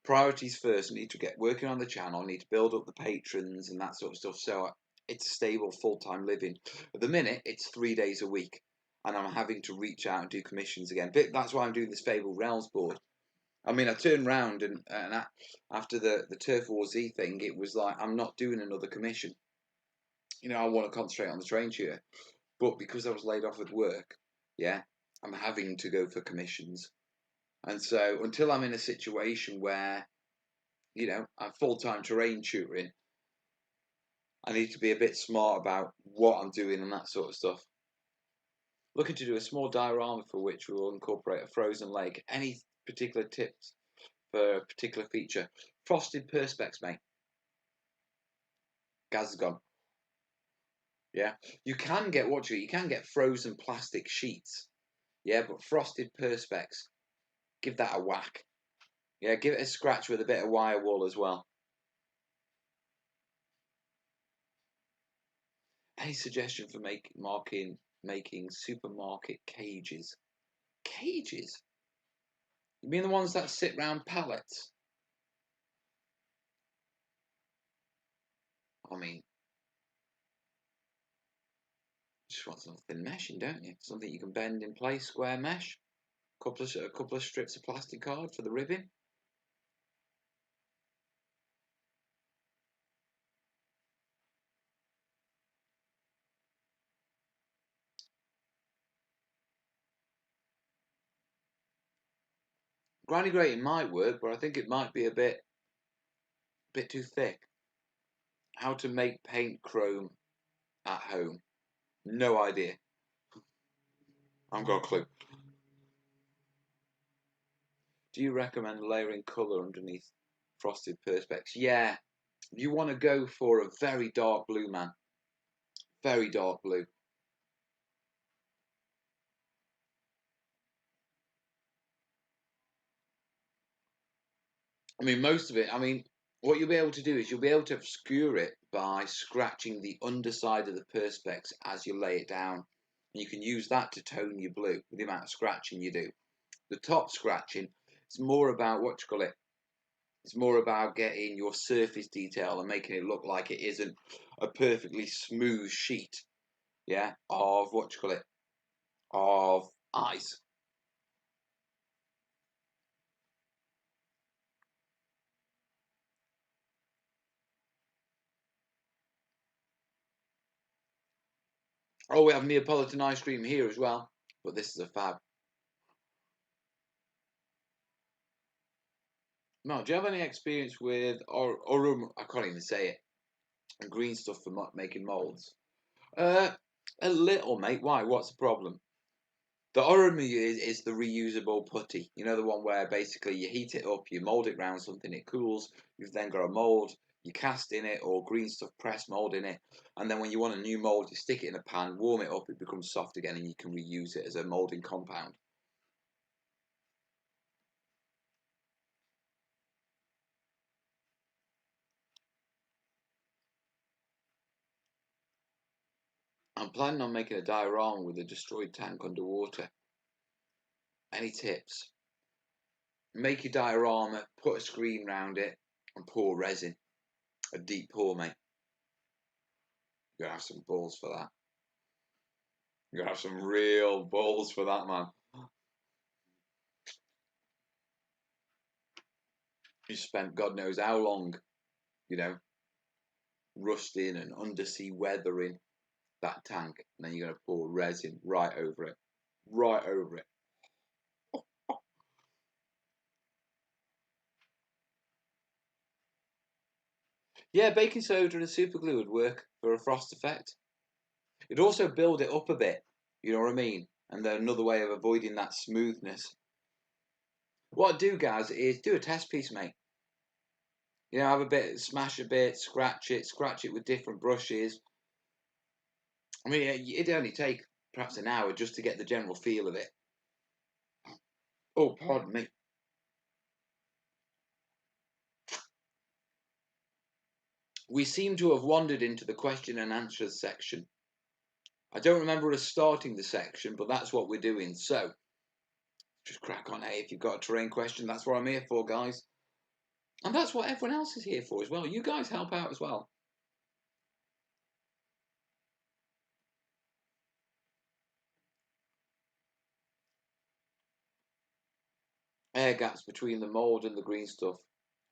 priorities first. I need to get working on the channel. I need to build up the patrons and that sort of stuff. So it's a stable full-time living. At the minute, it's 3 days a week, and I'm having to reach out and do commissions again. But that's why I'm doing this Fabled Realms board. I mean, I turned round and after the Turf War Z thing, it was like, I'm not doing another commission. You know, I want to concentrate on the train tutor. But because I was laid off with work, yeah, I'm having to go for commissions. And so until I'm in a situation where, you know, I'm full-time terrain tutoring, I need to be a bit smart about what I'm doing and that sort of stuff. Looking to do a small diorama for which we will incorporate a frozen lake. Any particular tips for a particular feature? Frosted perspex, mate. Gaz is gone. Yeah, you can get you can get frozen plastic sheets. Yeah, but frosted perspex, give that a whack. Yeah, give it a scratch with a bit of wire wool as well. Any suggestion for making supermarket cages? Cages? You mean the ones that sit round pallets? I mean, you just want something meshing, don't you? Something you can bend in place, square mesh. A couple of strips of plastic card for the ribbon. Granny grating might work, but I think it might be a bit too thick. How to make paint chrome at home? No idea. I haven't got a clue. Do you recommend layering colour underneath frosted perspex? Yeah, you want to go for a very dark blue, man. Very dark blue. I mean, most of it, I mean, what you'll be able to do is you'll be able to obscure it by scratching the underside of the perspex as you lay it down. And you can use that to tone your blue with the amount of scratching you do. The top scratching, it's more about what you call it. It's more about getting your surface detail and making it look like it isn't a perfectly smooth sheet, yeah, of what you call it, of ice. Oh, we have Neapolitan ice cream here as well, but this is a fab. No, do you have any experience with or I can't even say it. And green stuff for making molds? Uh, a little, mate. Why? What's the problem? The origami is the reusable putty. You know, the one where basically you heat it up, you mold it around something, it cools. You've then got a mold, you cast in it, or green stuff press mold in it, and then when you want a new mold, you stick it in a pan, warm it up, it becomes soft again, and you can reuse it as a molding compound. I'm planning on making a diorama with a destroyed tank underwater. Any tips? Make your diorama, put a screen round it, and pour resin. A deep pour, mate. You're gonna have some balls for that. You're gonna have some real balls for that, man. You spent God knows how long, you know, rusting and undersea weathering that tank, and then you're gonna pour resin right over it. Right over it. Yeah, baking soda and super glue would work for a frost effect. It'd also build it up a bit, you know what I mean? And then another way of avoiding that smoothness. What I do, guys, is do a test piece, mate. You know, have a bit, smash a bit, scratch it with different brushes. I mean, it'd only take perhaps an hour just to get the general feel of it. Oh, pardon me. We seem to have wandered into the question and answers section. I don't remember us starting the section, but that's what we're doing. So, just crack on. Hey, if you've got a terrain question, that's what I'm here for, guys. And that's what everyone else is here for as well. You guys help out as well. Air gaps between the mould and the green stuff.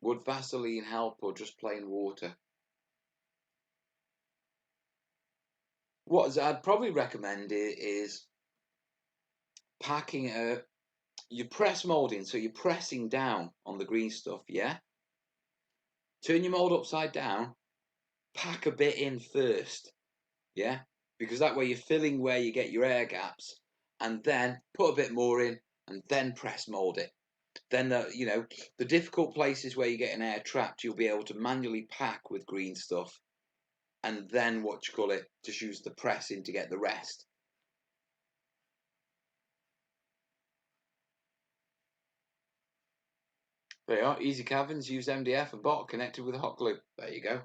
Would Vaseline help or just plain water? What I'd probably recommend is packing your press moulding. So you're pressing down on the green stuff, yeah? Turn your mould upside down, pack a bit in first, yeah? Because that way you're filling where you get your air gaps, and then put a bit more in, and then press mould it. Then the difficult places where you get an air trapped, you'll be able to manually pack with green stuff, and then just use the press in to get the rest. There you are, easy cabins, use MDF and bot connected with a hot glue. There you go.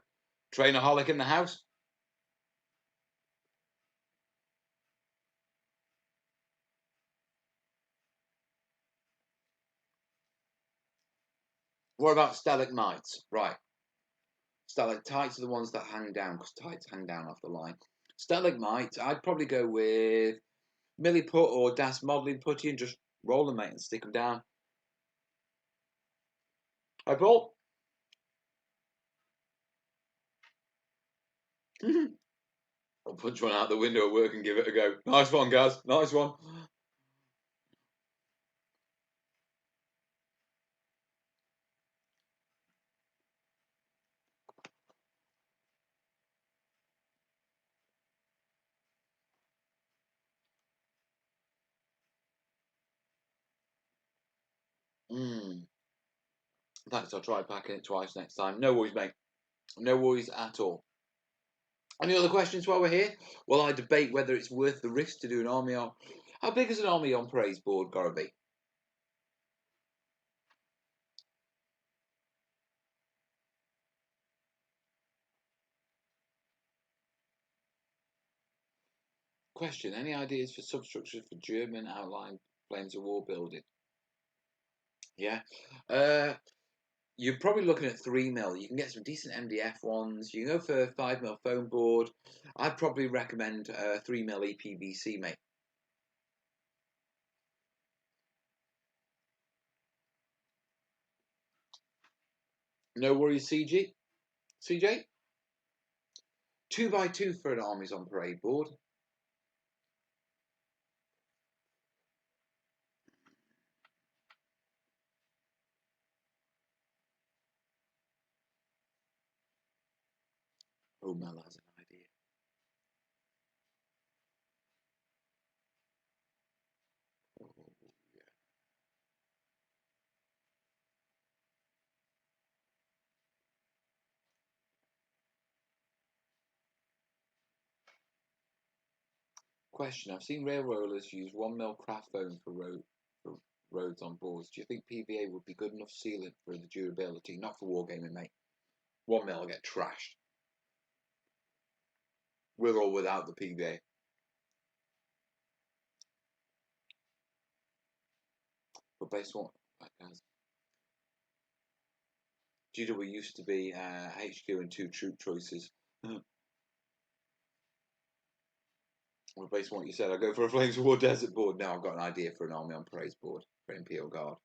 Trainaholic in the house. What about stalagmites? Right. Stalactites are the ones that hang down, because tights hang down off the line. Stalagmites, I'd probably go with milliput or Das modelling putty and just roll them, mate, and stick them down. Hi, Paul. I'll punch one out the window at work and give it a go. Nice one, Gaz. Nice one. Thanks, I'll try packing it twice next time. No worries, mate. No worries at all. Any other questions while we're here? Well, I debate whether it's worth the risk to do an army on. How big is an army on praise board gotta be? Question: any ideas for substructures for German outline Flames of War building? Yeah. You're probably looking at 3mm. You can get some decent MDF ones. You can go for 5mm foam board. I'd probably recommend 3mm EPVC, mate. No worries, CG. CJ? 2x2 for an armies on parade board. Oh, Mel has an idea. Oh, yeah. Question: I've seen railrollers use 1mm craft foam for roads on boards. Do you think PVA would be good enough sealant for the durability? Not for wargaming, mate. 1mm will get trashed. With or without the PVA. But based on what GW used to be HQ and 2 troop choices. Well, based on what you said, I go for a Flames of War desert board. Now I've got an idea for an army on praise board for Imperial Guard.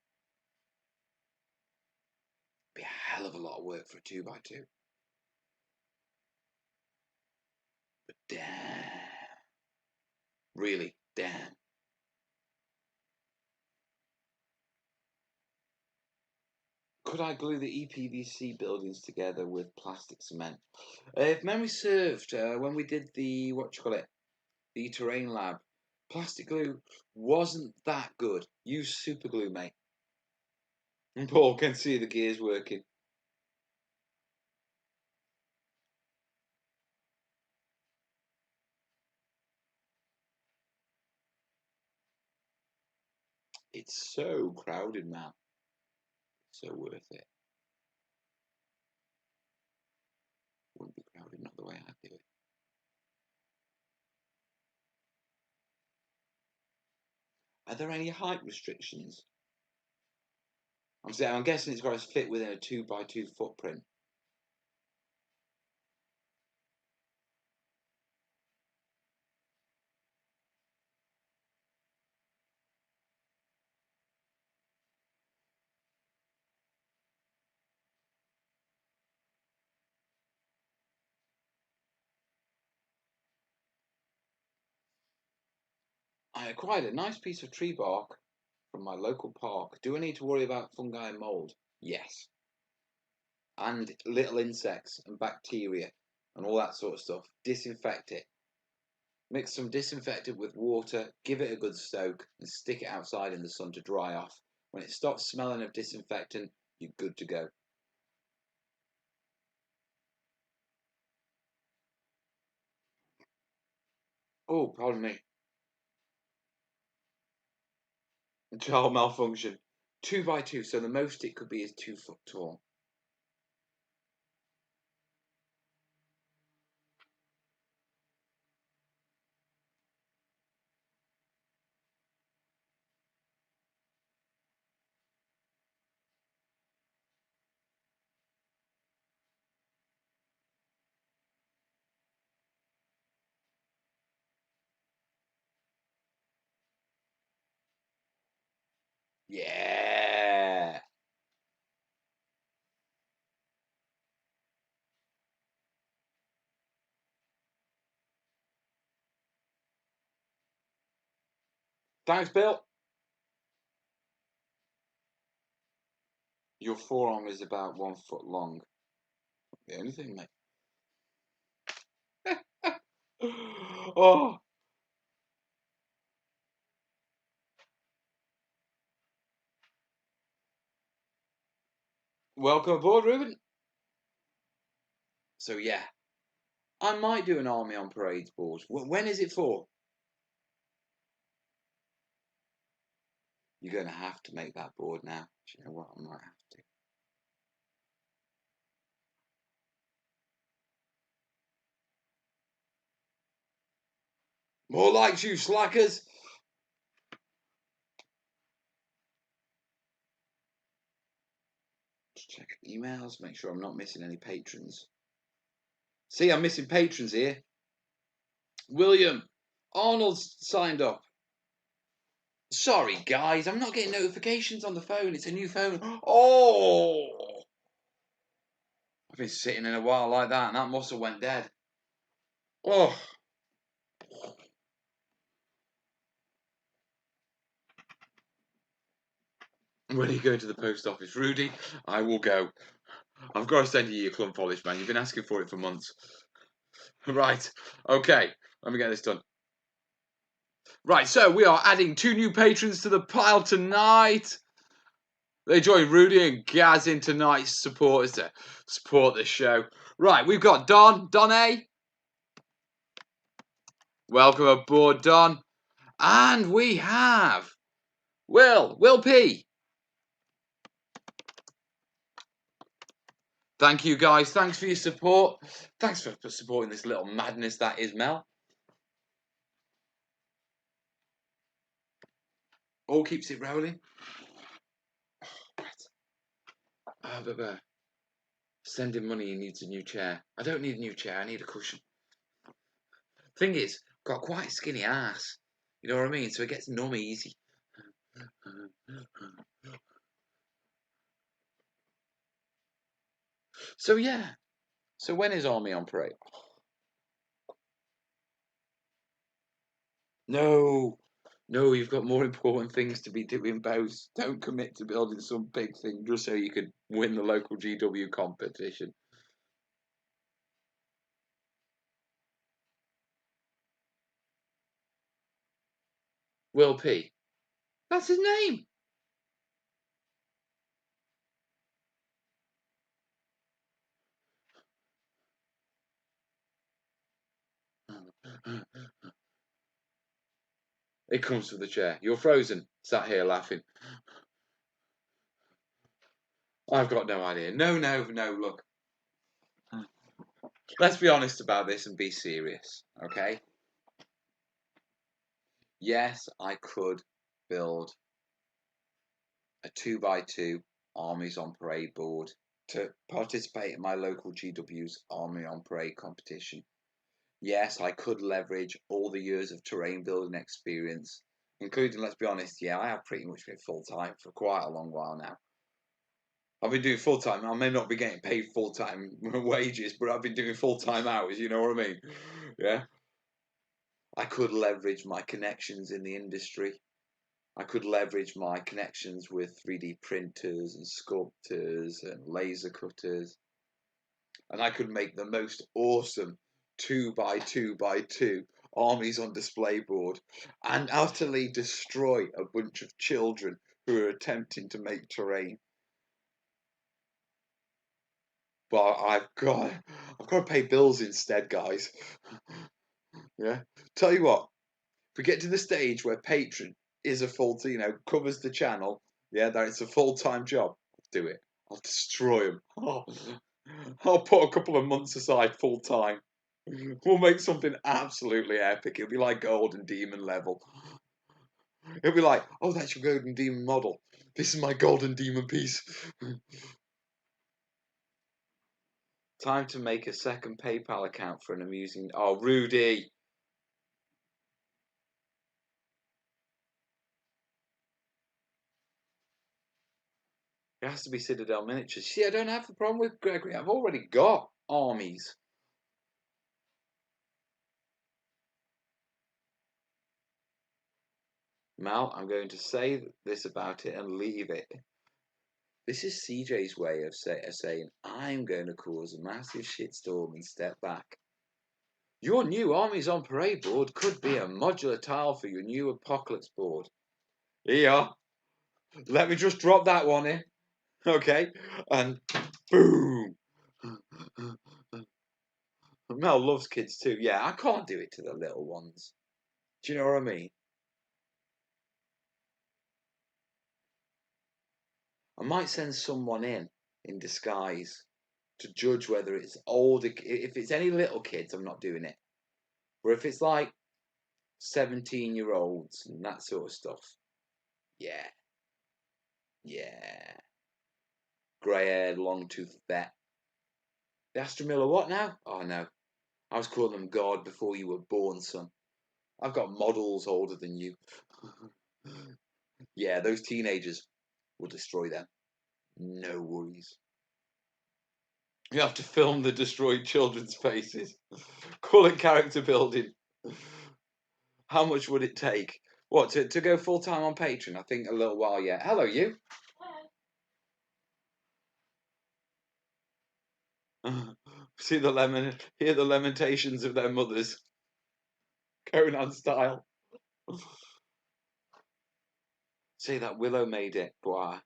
Be a hell of a lot of work for a 2x2. But damn. Really, damn. Could I glue the EPVC buildings together with plastic cement? If memory served, when we did the, the terrain lab, plastic glue wasn't that good. Use super glue, mate. And Paul can see the gears working. It's so crowded, man. So worth it. Wouldn't be crowded, not the way I do it. Are there any height restrictions? I'm guessing it's got to fit within a 2x2 footprint. I acquired a nice piece of tree bark from my local park. Do I need to worry about fungi and mold? Yes. And little insects and bacteria and all that sort of stuff. Disinfect it. Mix some disinfectant with water, give it a good soak, and stick it outside in the sun to dry off. When it stops smelling of disinfectant, you're good to go. Oh, pardon me. Child malfunction. 2x2, so the most it could be is 2 foot tall. Yeah. Thanks, Bill. Your forearm is about 1 foot long. The only thing, mate. Oh, welcome aboard, Ruben. So yeah, I might do an army on parades board. When is it for? You're going to have to make that board now. Do you know what? I might have to. More likes, you slackers. Just check emails, make sure I'm not missing any patrons. See, I'm missing patrons here. William, Arnold's signed up. Sorry, guys, I'm not getting notifications on the phone. It's a new phone. Oh! I've been sitting in a while like that, and that must have went dead. Oh! When are you going to the post office? Rudy, I will go. I've got to send you your clump polish, man. You've been asking for it for months. Right, okay, let me get this done. Right, so we are adding 2 new patrons to the pile tonight. They join Rudy and Gaz in tonight's supporters to support the show. Right, we've got Don A. Welcome aboard, Don. And we have Will P. Thank you, guys. Thanks for your support. Thanks for supporting this little madness that is Mel. All keeps it rolling. Sending money, he needs a new chair. I don't need a new chair, I need a cushion. Thing is, got quite a skinny ass. You know what I mean? So it gets numb easy. So yeah. So when is Army on parade? No. No, you've got more important things to be doing, Bose. Don't commit to building some big thing just so you could win the local GW competition. Will P. That's his name. It comes with the chair. You're frozen, sat here laughing. I've got no idea. No, look. Let's be honest about this and be serious, okay? Yes, I could build a 2x2 Armies on Parade board to participate in my local GW's Army on Parade competition. Yes, I could leverage all the years of terrain building experience, including, let's be honest, yeah, I have pretty much been full-time for quite a long while now. I've been doing full-time. I may not be getting paid full-time wages, but I've been doing full-time hours, you know what I mean? Yeah. I could leverage my connections in the industry. I could leverage my connections with 3D printers and sculptors and laser cutters. And I could make the most awesome 2x2x2 armies on display board and utterly destroy a bunch of children who are attempting to make terrain. But I've got to pay bills instead, guys. Yeah. Tell you what, if we get to the stage where Patreon is a full, covers the channel, yeah, that it's a full-time job, I'll do it. I'll destroy them. Oh, I'll put a couple of months aside full-time. We'll make something absolutely epic. It'll be like Golden Demon level. It'll be like, oh, that's your Golden Demon model. This is my Golden Demon piece. Time to make a second PayPal account for an amusing... Oh, Rudy! It has to be Citadel Miniatures. See, I don't have the problem with Gregory. I've already got armies. Mal, I'm going to say this about it and leave it. This is CJ's way of saying, I'm going to cause a massive shitstorm and step back. Your new Armies on Parade board could be a modular tile for your new Apocalypse board. Here, let me just drop that one in. Okay, and boom. Mel loves kids too. Yeah, I can't do it to the little ones. Do you know what I mean? I might send someone in disguise to judge whether it's older. If it's any little kids, I'm not doing it. But if it's like 17-year-olds and that sort of stuff, yeah, yeah. Grey-haired, long-toothed vet. The Astra Miller what now? Oh no, I was calling them God before you were born, son. I've got models older than you. Yeah, those teenagers will destroy them. No worries. You have to film the destroyed children's faces. Call it character building. How much would it take? What, to go full-time on Patreon? I think a little while yet. Hello, you. Hear the lamentations of their mothers. Going on style. See, that Willow made it. Boy.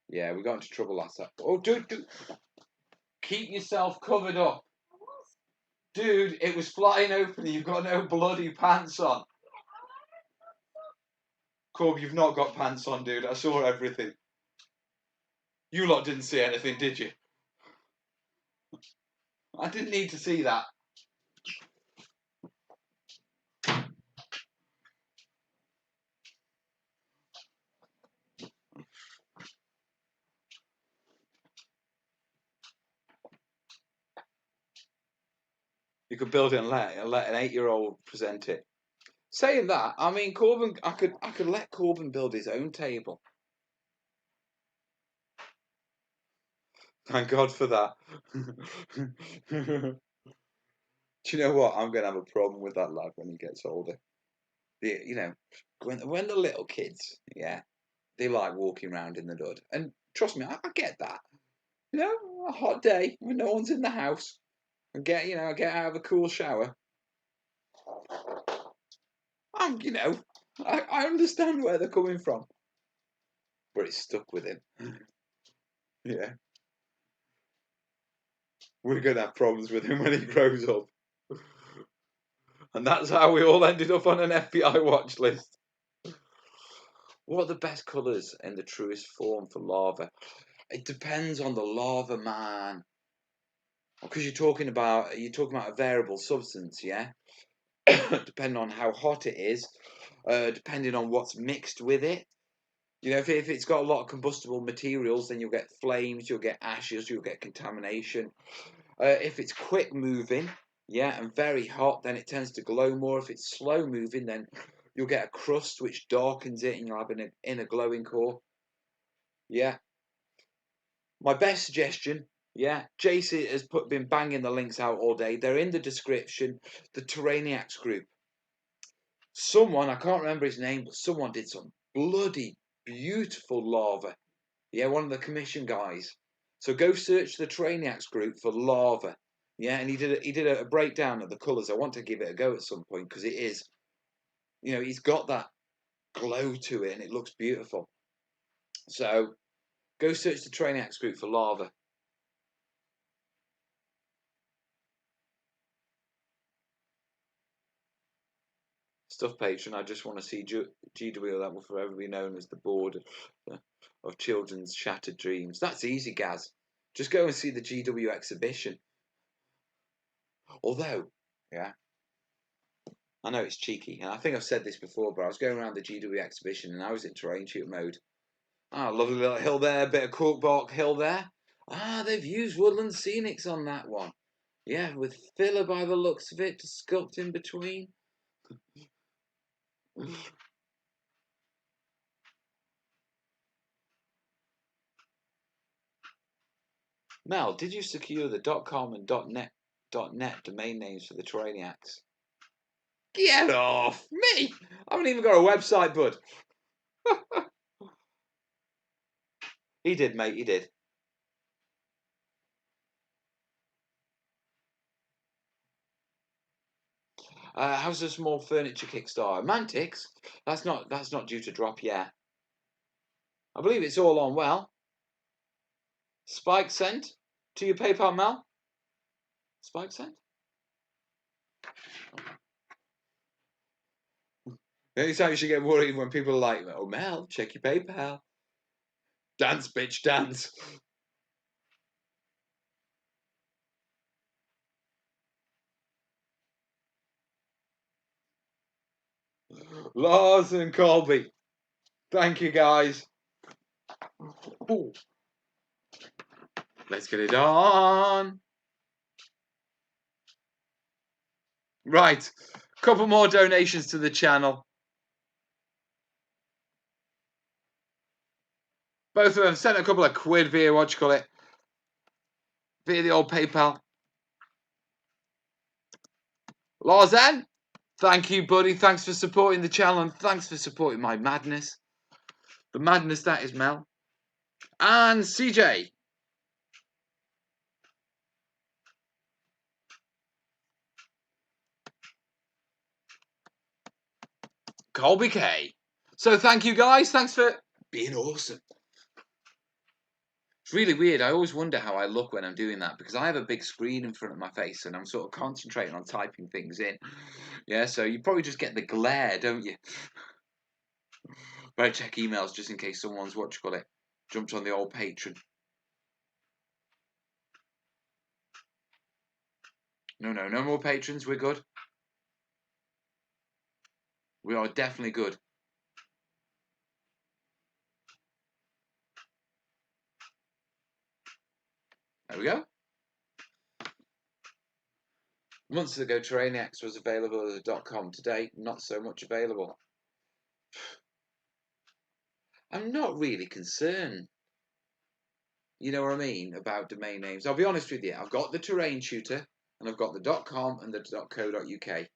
Yeah, we got into trouble last time. Oh, dude. Keep yourself covered up. Dude, it was flying open. You've got no bloody pants on. Corb, you've not got pants on, dude. I saw everything. You lot didn't see anything, did you? I didn't need to see that. You could build it and let an 8-year-old present it. Saying that, I mean, Corbin, I could let Corbin build his own table. Thank God for that. Do you know what? I'm going to have a problem with that lad when he gets older. When the little kids, yeah, they like walking around in the mud. And trust me, I get that. A hot day when no one's in the house, and get out of a cool shower. I understand where they're coming from, but it's stuck with him. Yeah, we're gonna have problems with him when he grows up, and that's how we all ended up on an FBI watch list. What are the best colours in the truest form for lava? It depends on the lava, man. Because you're talking about a variable substance, yeah. Depending on how hot it is, depending on what's mixed with it. You know, if it's got a lot of combustible materials, then you'll get flames, you'll get ashes, you'll get contamination. If it's quick moving, yeah, and very hot, then it tends to glow more. If it's slow moving, then you'll get a crust which darkens it, and you'll have an inner glowing core. Yeah. My best suggestion, yeah, JC has been banging the links out all day. They're in the description. The Terrainiacs group. Someone, I can't remember his name, but someone did some bloody beautiful lava. Yeah, one of the commission guys. So go search the Terrainiacs group for lava. Yeah, and he did a breakdown of the colours. I want to give it a go at some point because it is, you know, he's got that glow to it and it looks beautiful. So go search the Terrainiacs group for lava. Stuff patron, I just want to see GW that will forever be known as the board of children's shattered dreams. That's easy, Gaz. Just go and see the GW exhibition. Although, yeah, I know it's cheeky, and I think I've said this before, but I was going around the GW exhibition and I was in terrain shoot mode. Ah, lovely little hill there, bit of corkbark hill there. Ah, they've used woodland scenics on that one. Yeah, with filler by the looks of it to sculpt in between. Mel, did you secure the .com and .net domain names for the terrainiacs? Get off! Me! I haven't even got a website, bud. He did, mate, he did. How's the small furniture Kickstarter? Mantix? That's not due to drop yet. I believe it's all on well. Spike sent to your PayPal, Mel? Spike sent? The only time you should get worried when people are like, oh, Mel, check your PayPal. Dance, bitch, dance. Lars and Colby. Thank you, guys. Ooh. Let's get it on. Right. Couple more donations to the channel. Both of them sent a couple of quid via, what you call it, via the old PayPal. Larzan, thank you, buddy. Thanks for supporting the channel and thanks for supporting my madness. The madness that is Mel. And CJ. Colby K. So thank you, guys. Thanks for being awesome. It's really weird. I always wonder how I look when I'm doing that because I have a big screen in front of my face and I'm sort of concentrating on typing things in. Yeah, so you probably just get the glare, don't you? Better check emails just in case someone's, what you call it, jumped on the old patron. No more patrons. We're good. We are definitely good. There we go. Months ago, terrainiacs was available as a .com. Today, not so much available. I'm not really concerned. You know what I mean about domain names. I'll be honest with you. I've got the terrain shooter and I've got the .com and the .co.uk.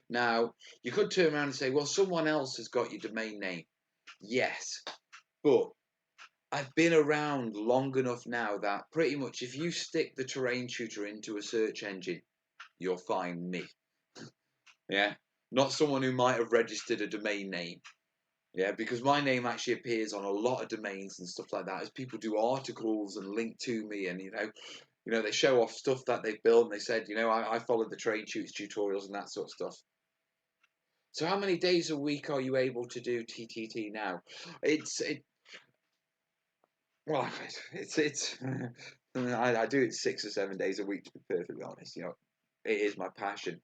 Now, you could turn around and say, well, someone else has got your domain name. Yes, but I've been around long enough now that pretty much if you stick the terrain shooter into a search engine, you'll find me. Yeah, not someone who might have registered a domain name. Yeah, because my name actually appears on a lot of domains and stuff like that as people do articles and link to me and, you know, they show off stuff that they've built and they said, you know, I followed the terrain shoots tutorials and that sort of stuff. So how many days a week are you able to do TTT now? Well, I do it 6 or 7 days a week to be perfectly honest. You know, it is my passion.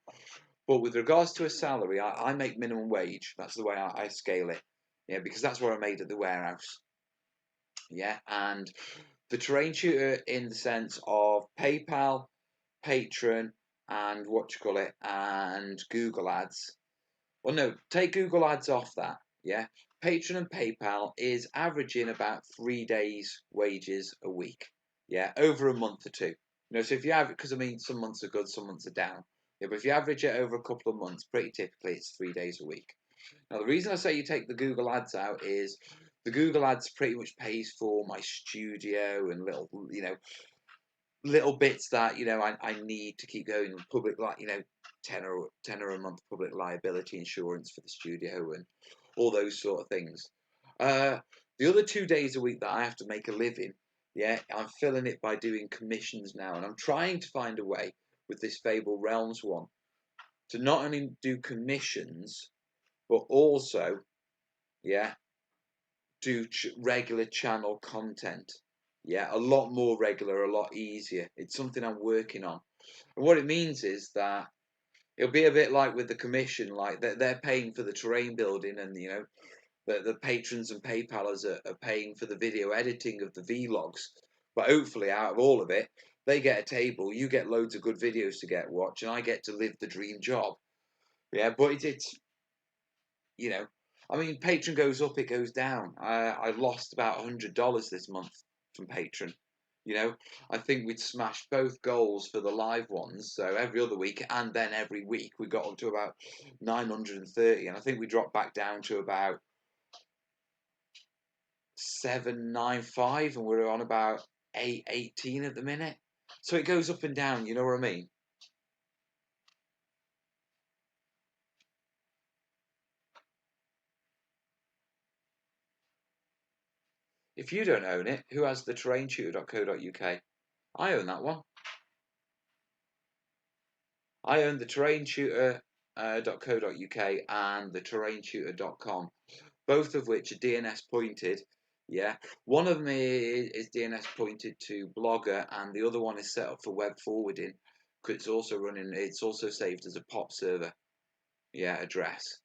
But with regards to a salary, I make minimum wage. That's the way I scale it. Yeah, because that's what I made at the warehouse. Yeah, and the terrain tutor in the sense of PayPal, Patreon, and what you call it, and Google Ads. Well, no, take Google Ads off that. Yeah, Patreon and PayPal is averaging about 3 days' wages a week. Yeah, over a month or two. So if you average, because I mean, some months are good, some months are down. Yeah, but if you average it over a couple of months, pretty typically it's 3 days a week. Now, the reason I say you take the Google Ads out is the Google Ads pretty much pays for my studio and little bits that I need to keep going. Public, like, tenner a month public liability insurance for the studio and all those sort of things. The other 2 days a week that I have to make a living, yeah, I'm filling it by doing commissions now, and I'm trying to find a way with this Fable Realms one to not only do commissions but also, yeah, do regular channel content. Yeah, a lot more regular, a lot easier. It's something I'm working on. And what it means is that it'll be a bit like with the commission, like they're paying for the terrain building, and the patrons and PayPalers are paying for the video editing of the vlogs. But hopefully, out of all of it, they get a table. You get loads of good videos to get watch, and I get to live the dream job. Yeah, but it's I mean, Patreon goes up, it goes down. I lost about $100 this month from Patreon. I think we'd smashed both goals for the live ones. So every other week and then every week we got up to about 930, and I think we dropped back down to about 795, and we're on about 818 at the minute. So it goes up and down. You know what I mean? If you don't own it, who has the terraintutor.co.uk? I own that one. I own the terraintutor.co.uk and the terraintutor.com, both of which are DNS pointed. Yeah, one of them is DNS pointed to Blogger, and the other one is set up for web forwarding. It's also running. It's also saved as a POP server. Yeah, address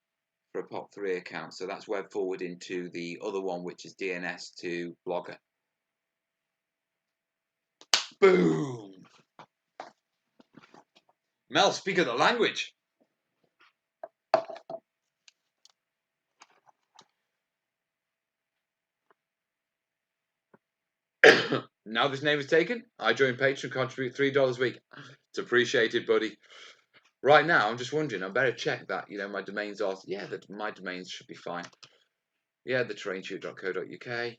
for a POP3 account. So that's web forwarding to the other one, which is DNS to Blogger. Boom. Mel, speak of the language. Now this name is taken, I join Patreon, contribute $3 a week. It's appreciated, buddy. Right now, I'm just wondering, I better check that, my domains are, that my domains should be fine. Yeah, the terraintutor.co.uk.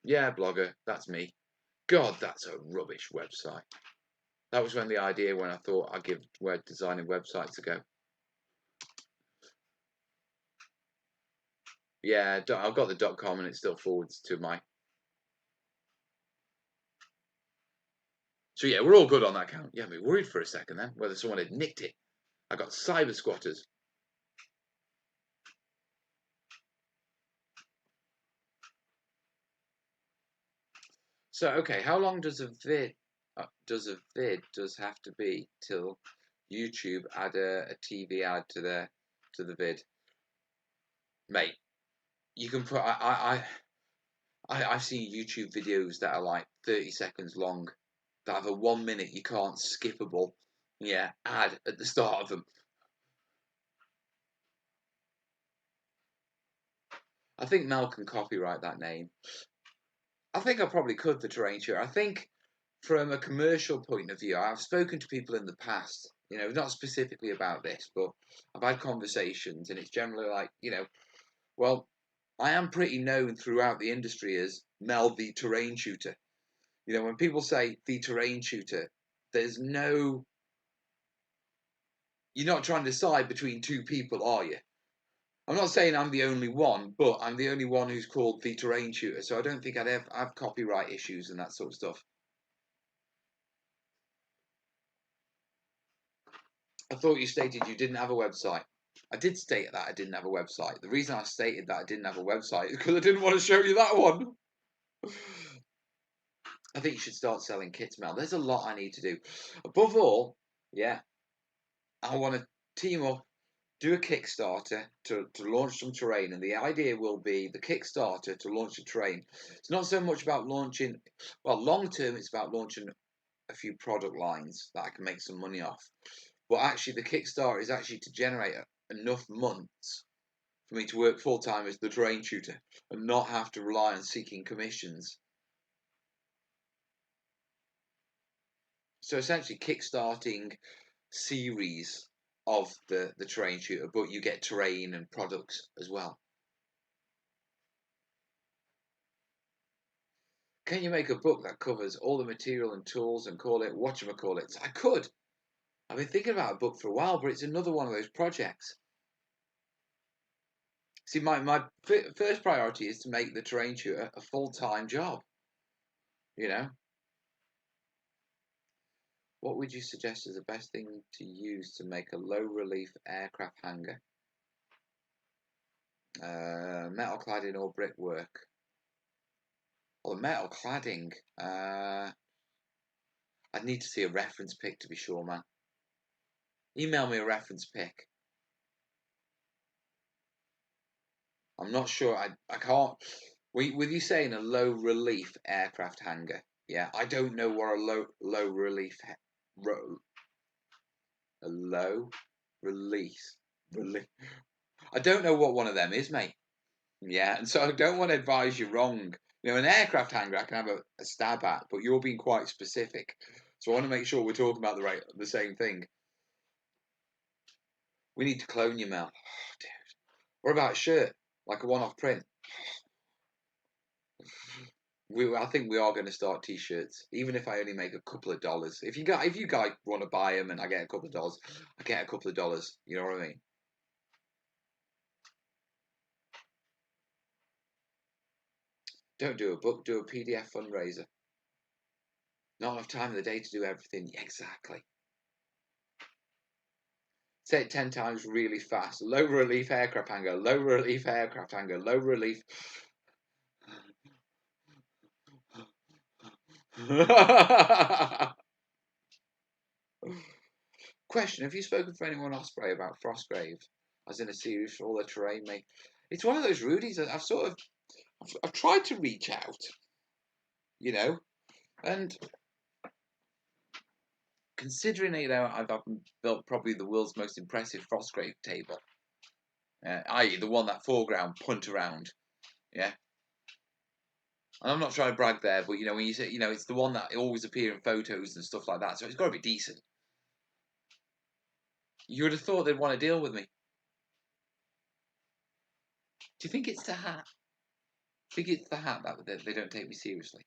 Yeah, Blogger, that's me. God, that's a rubbish website. That was when I thought I'd give web designing websites a go. Yeah, I've got the .com and it still forwards to my... So yeah, we're all good on that count. Yeah, we worried for a second then, whether someone had nicked it. I got cyber squatters. So okay, how long does a vid have to be till YouTube add a TV ad to the vid? Mate, you can put I've seen YouTube videos that are like 30 seconds long that have a 1 minute you can't skippable ad at the start of them. I think Mel can copyright that name. I think I probably could, the terrain tutor. I think from a commercial point of view, I've spoken to people in the past, not specifically about this, but I've had conversations, and it's generally like, well, I am pretty known throughout the industry as Mel the terrain tutor. When people say the terrain tutor, there's no, you're not trying to decide between two people, are you? I'm not saying I'm the only one, but I'm the only one who's called the terrain tutor, so I don't think I'd ever have copyright issues and that sort of stuff. I thought you stated you didn't have a website. I did state that I didn't have a website. The reason I stated that I didn't have a website is because I didn't want to show you that one. I think you should start selling kits, Mel. There's a lot I need to do. Above all, Yeah, I want to team up, do a Kickstarter to launch some terrain, and the idea will be the Kickstarter to launch a terrain. It's not so much about launching, well, long term, it's about launching a few product lines that I can make some money off. But actually, the Kickstarter is actually to generate enough months for me to work full time as the terrain tutor and not have to rely on seeking commissions. So essentially, kickstarting series of the terrain tutor, but you get terrain and products as well. Can you make a book that covers all the material and tools and call it whatchamacallit? I could. I've been thinking about a book for a while, but it's another one of those projects. See, my first priority is to make the terrain tutor a full-time job. You know, what would you suggest is the best thing to use to make a low-relief aircraft hangar? Metal cladding or brickwork? Well, the metal cladding, I'd need to see a reference pic to be sure, man. Email me a reference pic. I'm not sure. I can't. With you saying a low relief aircraft hangar, yeah, I don't know what a low relief a low release relief. I don't know what one of them is, mate. Yeah, and so I don't want to advise you wrong. You know, an aircraft hangar I can have a stab at, but you're being quite specific. So I want to make sure we're talking about the same thing. We need to clone you, Mel. Oh, dude. What about a shirt? Like a one-off print? I think we are going to start t-shirts, even if I only make a couple of dollars. If you guys want to buy them and I get a couple of dollars, I get a couple of dollars. You know what I mean? Don't do a book, do a PDF fundraiser. Not enough time in the day to do everything. Yeah, exactly. Say it 10 times really fast. Low relief aircraft hangar, low relief aircraft hangar, low relief. Question: have you spoken for anyone Osprey about Frostgrave, as in a series for all the terrain, mate? It's one of those Rudies that I've tried to reach out, you know, and considering I've built probably the world's most impressive Frostgrave table, i.e. the one that foreground punt around, yeah. And I'm not trying to brag there, but when you say, it's the one that always appear in photos and stuff like that, so it's got to be decent. You would have thought they'd want to deal with me. Do you think it's the hat? I think it's the hat that they don't take me seriously.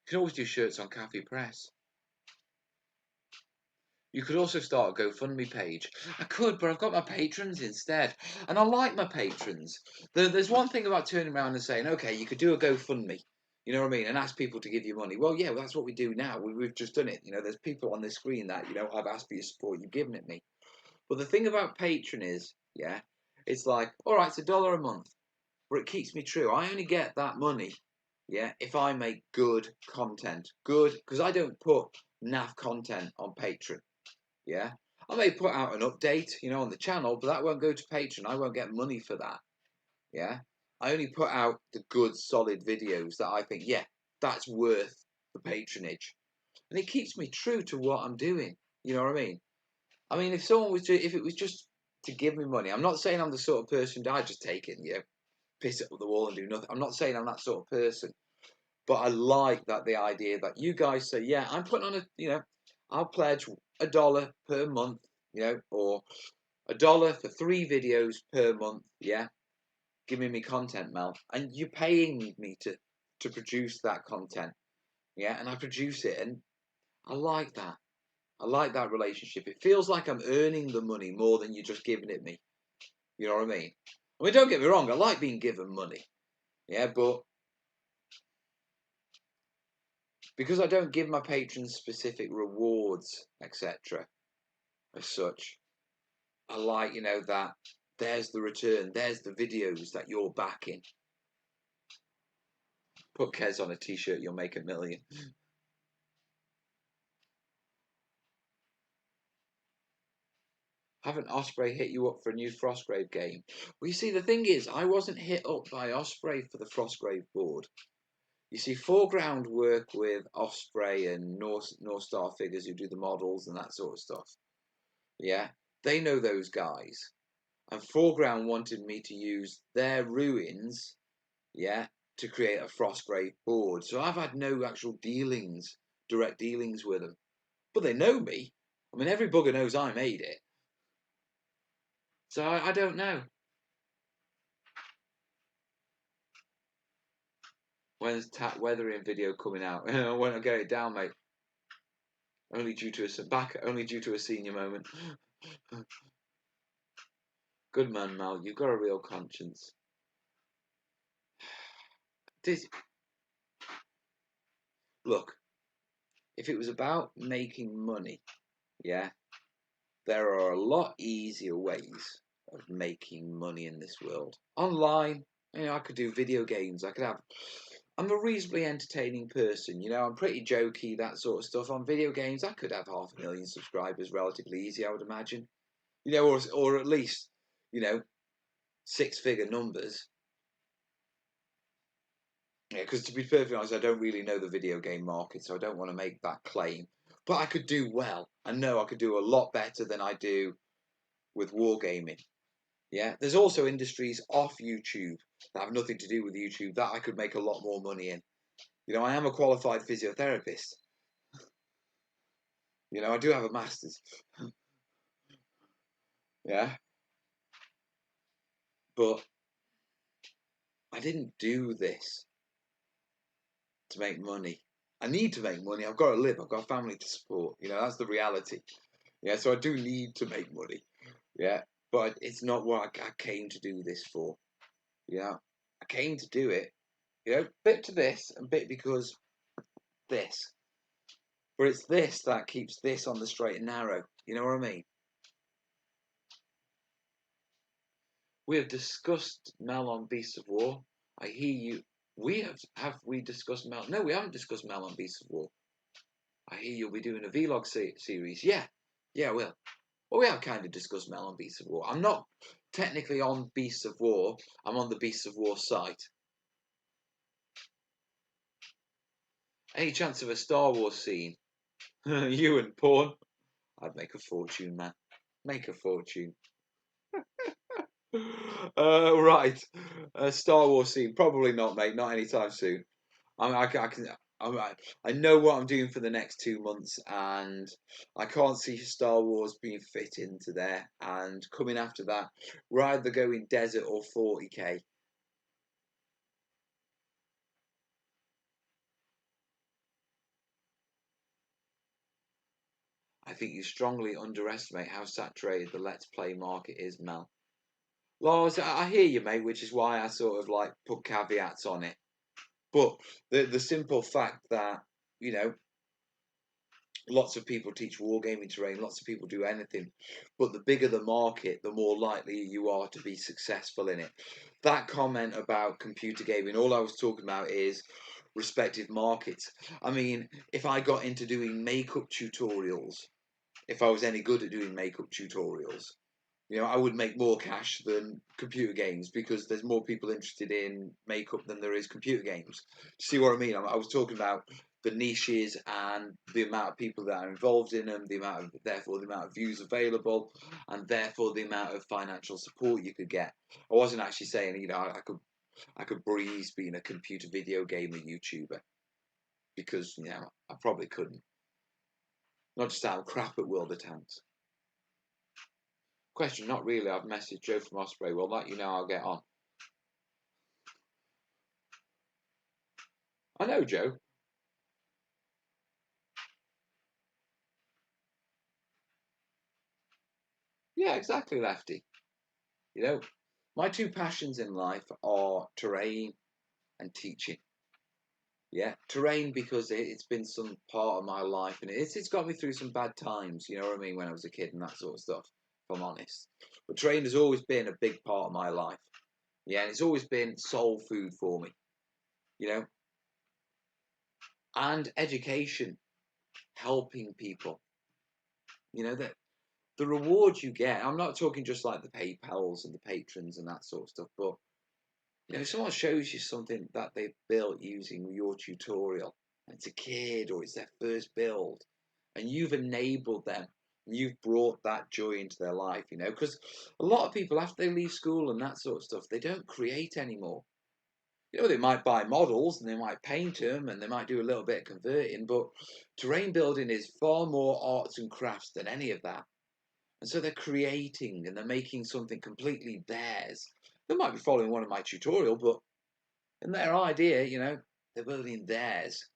You can always do shirts on Cafe Press. You could also start a GoFundMe page. I could, but I've got my patrons instead. And I like my patrons. There's one thing about turning around and saying, okay, you could do a GoFundMe, you know what I mean, and ask people to give you money. Well, yeah, that's what we do now. We've just done it. There's people on the screen that, I've asked for your support, you've given it me. But the thing about Patreon is, yeah, it's like, all right, it's $1 a month, but it keeps me true. I only get that money, yeah, if I make good content. Good, because I don't put naff content on Patreon, yeah. I may put out an update, on the channel, but that won't go to Patreon. I won't get money for that, yeah. I only put out the good, solid videos that I think, yeah, that's worth the patronage. And it keeps me true to what I'm doing, you know what I mean? I mean, if it was just to give me money, I'm not saying I'm the sort of person that I just take it and, piss it up the wall and do nothing. I'm not saying I'm that sort of person, but I like the idea that you guys say, yeah, I'm putting on I'll pledge $1 per month, or $1 for 3 videos per month, yeah, giving me content, Mel, and you're paying me to produce that content, yeah, and I produce it, and I like that. I like that relationship. It feels like I'm earning the money more than you're just giving it me. You know what I mean? I mean, don't get me wrong, I like being given money, yeah, but because I don't give my patrons specific rewards, etc., as such, I like, that there's the return, there's the videos that you're backing. Put Kez on a t-shirt, you'll make $1 million. Haven't Osprey hit you up for a new Frostgrave game? Well, you see, the thing is, I wasn't hit up by Osprey for the Frostgrave board. You see, Foreground work with Osprey and North Star figures who do the models and that sort of stuff. Yeah, they know those guys. And Foreground wanted me to use their ruins, yeah, to create a Frostgrave board. So I've had no actual dealings, direct dealings with them. But they know me. I mean, every bugger knows I made it. So I don't know. When's Tat Weathering video coming out? When I get it down, mate. Only due to a senior moment. Good man, Mal. You've got a real conscience. Look, if it was about making money, yeah, there are a lot easier ways of making money in this world. Online, I could do video games. I'm a reasonably entertaining person, I'm pretty jokey, that sort of stuff. On video games, I could have 500,000 subscribers relatively easy, I would imagine. Or at least, 6-figure numbers. Yeah, because to be perfectly honest, I don't really know the video game market, so I don't want to make that claim. But I could do well. I know I could do a lot better than I do with wargaming. Yeah, there's also industries off YouTube that have nothing to do with YouTube that I could make a lot more money in. I am a qualified physiotherapist. I do have a master's. Yeah, but I didn't do this to make money. I need to make money. I've got to live. I've got a family to support. That's the reality. Yeah, so I do need to make money. Yeah, but it's not what I came to do this for. I came to do it, bit to this and bit because this. But it's this that keeps this on the straight and narrow. You know what I mean? We have discussed Mel on Beasts of War. I hear you. Have we discussed Mel? No, we haven't discussed Mel on Beasts of War. I hear you'll be doing a vlog series. Yeah, I will. Well, we have kind of discussed Mel on Beasts of War. I'm not technically on Beasts of War. I'm on the Beasts of War site. Any chance of a Star Wars scene? You and porn? I'd make a fortune, man. Make a fortune. Right. Star Wars scene. Probably not, mate. Not anytime soon. I know what I'm doing for the next 2 months, and I can't see Star Wars being fit into there. And coming after that, we're either going desert or 40k. I think you strongly underestimate how saturated the Let's Play market is, Mel. Lars, I hear you, mate, which is why I sort of like put caveats on it. But the simple fact that, lots of people teach wargaming terrain, lots of people do anything, but the bigger the market, the more likely you are to be successful in it. That comment about computer gaming, all I was talking about is respective markets. I mean, if I got into doing makeup tutorials, if I was any good at doing makeup tutorials, I would make more cash than computer games because there's more people interested in makeup than there is computer games. See what I mean? I was talking about the niches and the amount of people that are involved in them, therefore the amount of views available, and therefore the amount of financial support you could get. I wasn't actually saying, I could breeze being a computer video gamer YouTuber because, I probably couldn't. Not just out of crap at World of Tanks. Question, not really. I've messaged Joe from Osprey. Well, let you know I'll get on. I know, Joe. Yeah, exactly, Lefty. My two passions in life are terrain and teaching. Yeah, terrain because it's been some part of my life and it's got me through some bad times, you know what I mean, when I was a kid and that sort of stuff, if I'm honest. But terrain has always been a big part of my life. Yeah, and it's always been soul food for me, and education, helping people. That the rewards you get, I'm not talking just like the PayPals and the patrons and that sort of stuff, but if someone shows you something that they've built using your tutorial, and it's a kid or it's their first build, and you've enabled them, and you've brought that joy into their life, because a lot of people, after they leave school and that sort of stuff, they don't create anymore. They might buy models and they might paint them and they might do a little bit of converting, but terrain building is far more arts and crafts than any of that. And so they're creating and they're making something completely theirs. They might be following one of my tutorial, but in their idea, they're building theirs.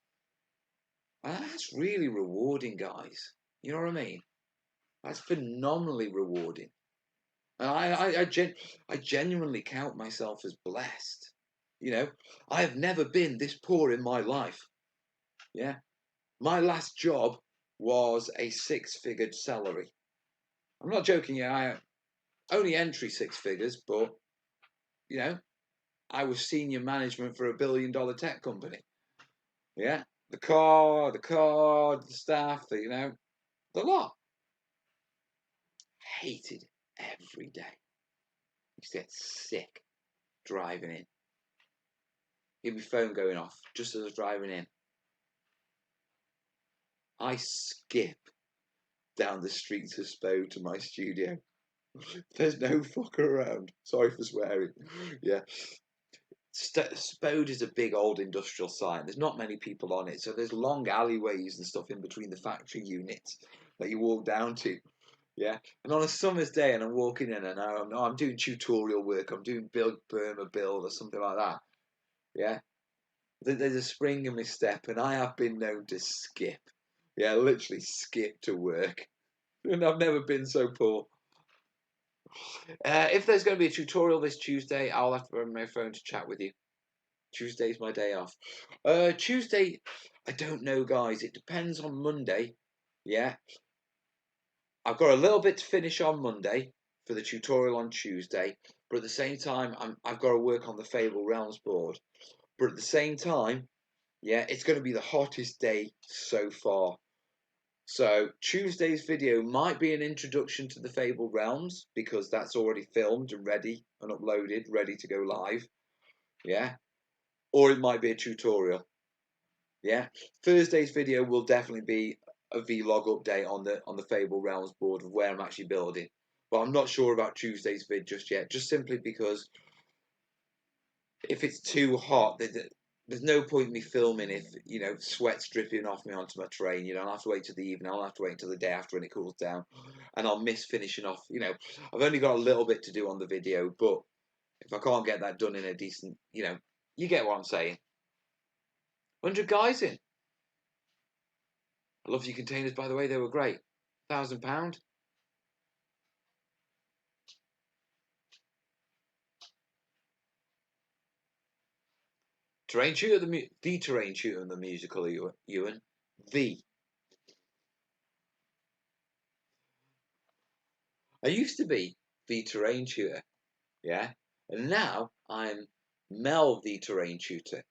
And that's really rewarding, guys. You know what I mean? That's phenomenally rewarding. And I genuinely count myself as blessed. I have never been this poor in my life. Yeah. My last job was a 6-figure salary. I'm not joking. Yeah, I only entry 6 figures, but I was senior management for a $1 billion tech company. Yeah. The car, the staff, the lot. Hated every day. Used to get sick driving in. Hear my phone going off just as I was driving in. I skip down the streets of Spo to my studio. There's no fucker around. Sorry for swearing. Yeah. Spode is a big old industrial site. There's not many people on it, so there's long alleyways and stuff in between the factory units that you walk down to. Yeah, and on a summer's day, and I'm walking in, and I'm doing tutorial work. I'm doing Burma build or something like that. Yeah, there's a spring in my step, and I have been known to skip. Yeah, literally skip to work, and I've never been so poor. If there's going to be a tutorial this Tuesday, I'll have to bring my phone to chat with you. Tuesday's my day off. Tuesday, I don't know, guys. It depends on Monday. Yeah, I've got a little bit to finish on Monday for the tutorial on Tuesday, but at the same time, I've got to work on the Fable Realms board. But at the same time, yeah, it's going to be the hottest day so far. So Tuesday's video might be an introduction to the Fable Realms because that's already filmed and ready and uploaded, ready to go live. Yeah. Or it might be a tutorial. Yeah. Thursday's video will definitely be a vlog update on the Fable Realms board of where I'm actually building. But I'm not sure about Tuesday's vid just yet, just simply because if it's too hot, there's no point in me filming if, sweat's dripping off me onto my terrain. I'll have to wait till the evening. I'll have to wait until the day after when it cools down. And I'll miss finishing off. I've only got a little bit to do on the video, but if I can't get that done in a decent, you get what I'm saying. 100 guys in. I love your containers, by the way. They were great. £1,000. Terrain shooter, the terrain shooter, and the musical, Ewan. I used to be the terrain shooter, yeah, and now I'm Mel the terrain shooter,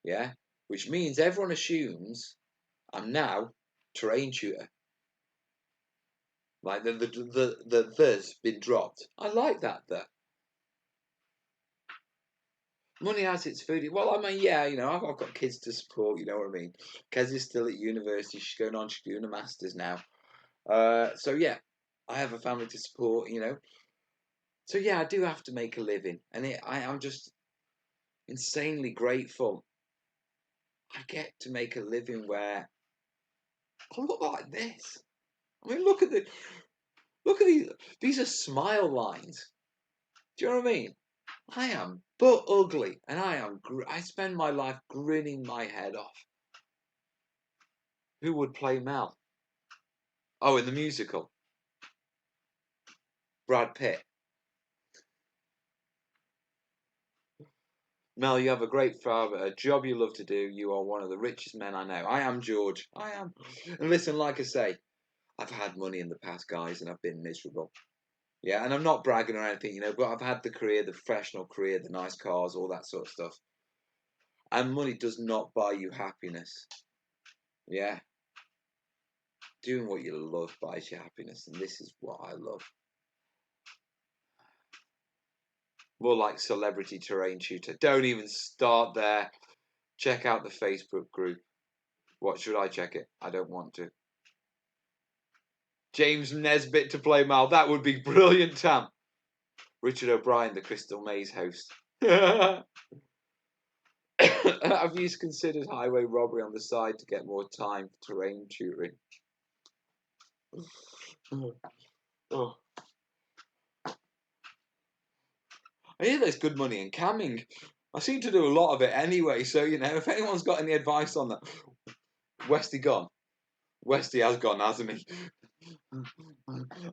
yeah, which means everyone assumes I'm now terrain shooter. Like the's been dropped. I like that. Money has its food. Well, I mean, yeah, I've got kids to support. You know what I mean. Kez is still at university. She's going on. She's doing a masters now. So yeah, I have a family to support. So yeah, I do have to make a living, and I'm just insanely grateful. I get to make a living where I look like this. I mean, look at these. These are smile lines. Do you know what I mean? I am but ugly, and I spend my life grinning my head off. Who would play Mel? Oh, in the musical, Brad Pitt. Mel, you have a great father, a job you love to do. You are one of the richest men I know. I am, George. I am. And listen, like I say, I've had money in the past, guys, and I've been miserable. Yeah, and I'm not bragging or anything, but I've had the career, the professional career, the nice cars, all that sort of stuff. And money does not buy you happiness. Yeah. Doing what you love buys you happiness, and this is what I love. More like celebrity terrain tutor. Don't even start there. Check out the Facebook group. What should I check it? I don't want to. James Nesbitt to play Mal. That would be brilliant, Tam. Richard O'Brien, the Crystal Maze host. Have you considered highway robbery on the side to get more time for terrain tutoring? Oh. I hear there's good money in camming. I seem to do a lot of it anyway, so, you know, if anyone's got any advice on that. Westy gone. Westy has gone, hasn't he?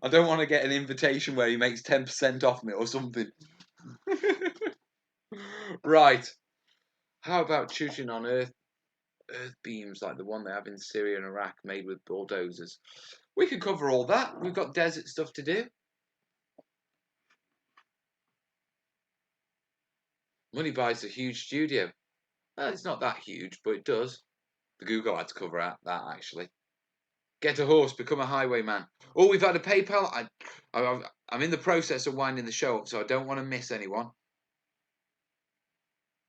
I don't want to get an invitation where he makes 10% off me or something. Right. How about shooting on earth beams like the one they have in Syria and Iraq made with bulldozers? We could cover all that. We've got desert stuff to do. Money buys a huge studio. Well, it's not that huge, but it does. The Google ads cover that actually. Get a horse, become a highwayman. Oh, we've had a PayPal. I'm in the process of winding the show up, so I don't want to miss anyone.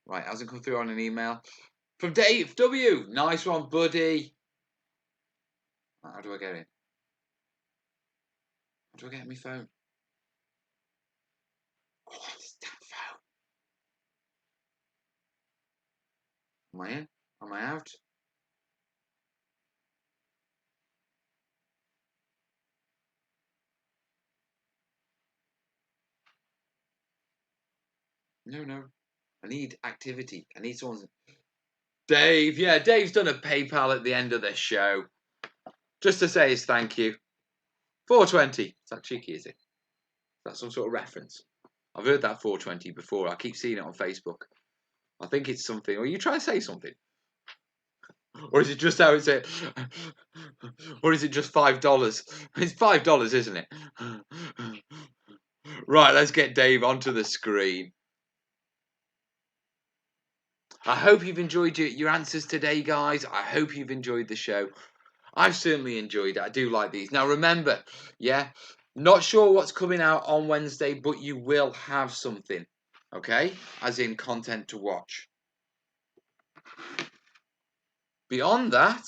Right, hasn't come through on an email. From Dave W. Nice one, buddy. How do I get in? How do I get my phone? Oh, this damn phone. Am I in? Am I out? No. I need activity. I need someone's... Dave, yeah, Dave's done a PayPal at the end of the show. Just to say his thank you. 420. Is that cheeky, is it? Is that some sort of reference? I've heard that 420 before. I keep seeing it on Facebook. I think it's something. Or you try to say something. Or is it just how it's it? Or is it just $5? It's $5, isn't it? Right, let's get Dave onto the screen. I hope you've enjoyed your answers today, guys. I hope you've enjoyed the show. I've certainly enjoyed it. I do like these. Now, remember, yeah, not sure what's coming out on Wednesday, but you will have something, okay? As in content to watch. Beyond that,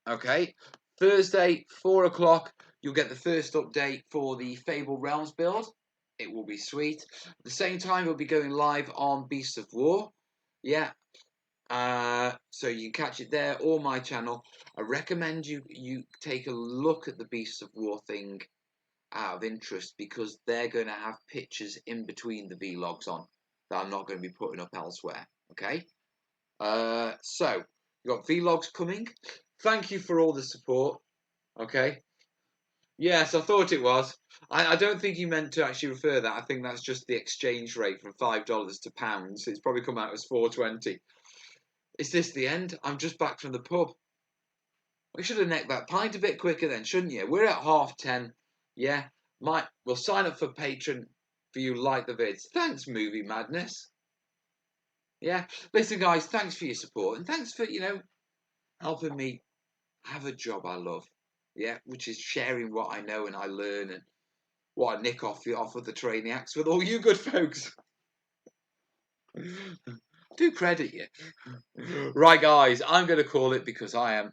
okay, Thursday, 4 o'clock, you'll get the first update for the Fable Realms build. It will be sweet. At the same time, we'll be going live on Beasts of War. Yeah. So you can catch it there or my channel. I recommend you take a look at the Beasts of War thing out of interest, because they're going to have pictures in between the vlogs on that I'm not going to be putting up elsewhere. Okay. So you've got vlogs coming. Thank you for all the support. Okay. Yes, I thought it was. I don't think he meant to actually refer that. I think that's just the exchange rate from $5 to pounds. It's probably come out as 420. Is this the end? I'm just back from the pub. We should have necked that pint a bit quicker then, shouldn't you? We're at 10:30. Yeah. We'll sign up for Patreon for you like the vids. Thanks, Movie Madness. Yeah. Listen, guys, thanks for your support. And thanks for, helping me have a job I love. Yeah. Which is sharing what I know and I learn and what I nick off of the terrainiacs with all you good folks. Do credit you. Right, guys, I'm going to call it because I am...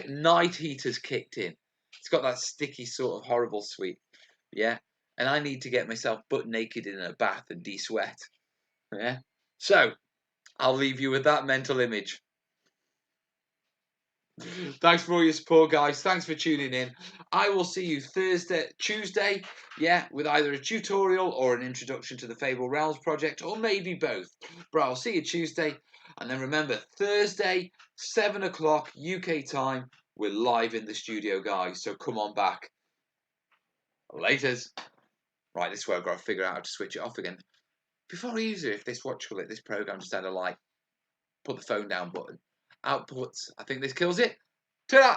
Night heater's kicked in. It's got that sticky sort of horrible sweet. Yeah. And I need to get myself butt naked in a bath and de-sweat. Yeah. So, I'll leave you with that mental image. Thanks for all your support, guys. Thanks for tuning in. I will see you Tuesday, yeah, with either a tutorial or an introduction to the Fable Realms project, or maybe both. But I'll see you Tuesday. And then remember, Thursday, 7 o'clock UK time, we're live in the studio, guys. So come on back. Laters. Right, this is where I've got to figure out how to switch it off again. Before easier, if this this program just had a put the phone down button. Outputs. I think this kills it. Ta-da!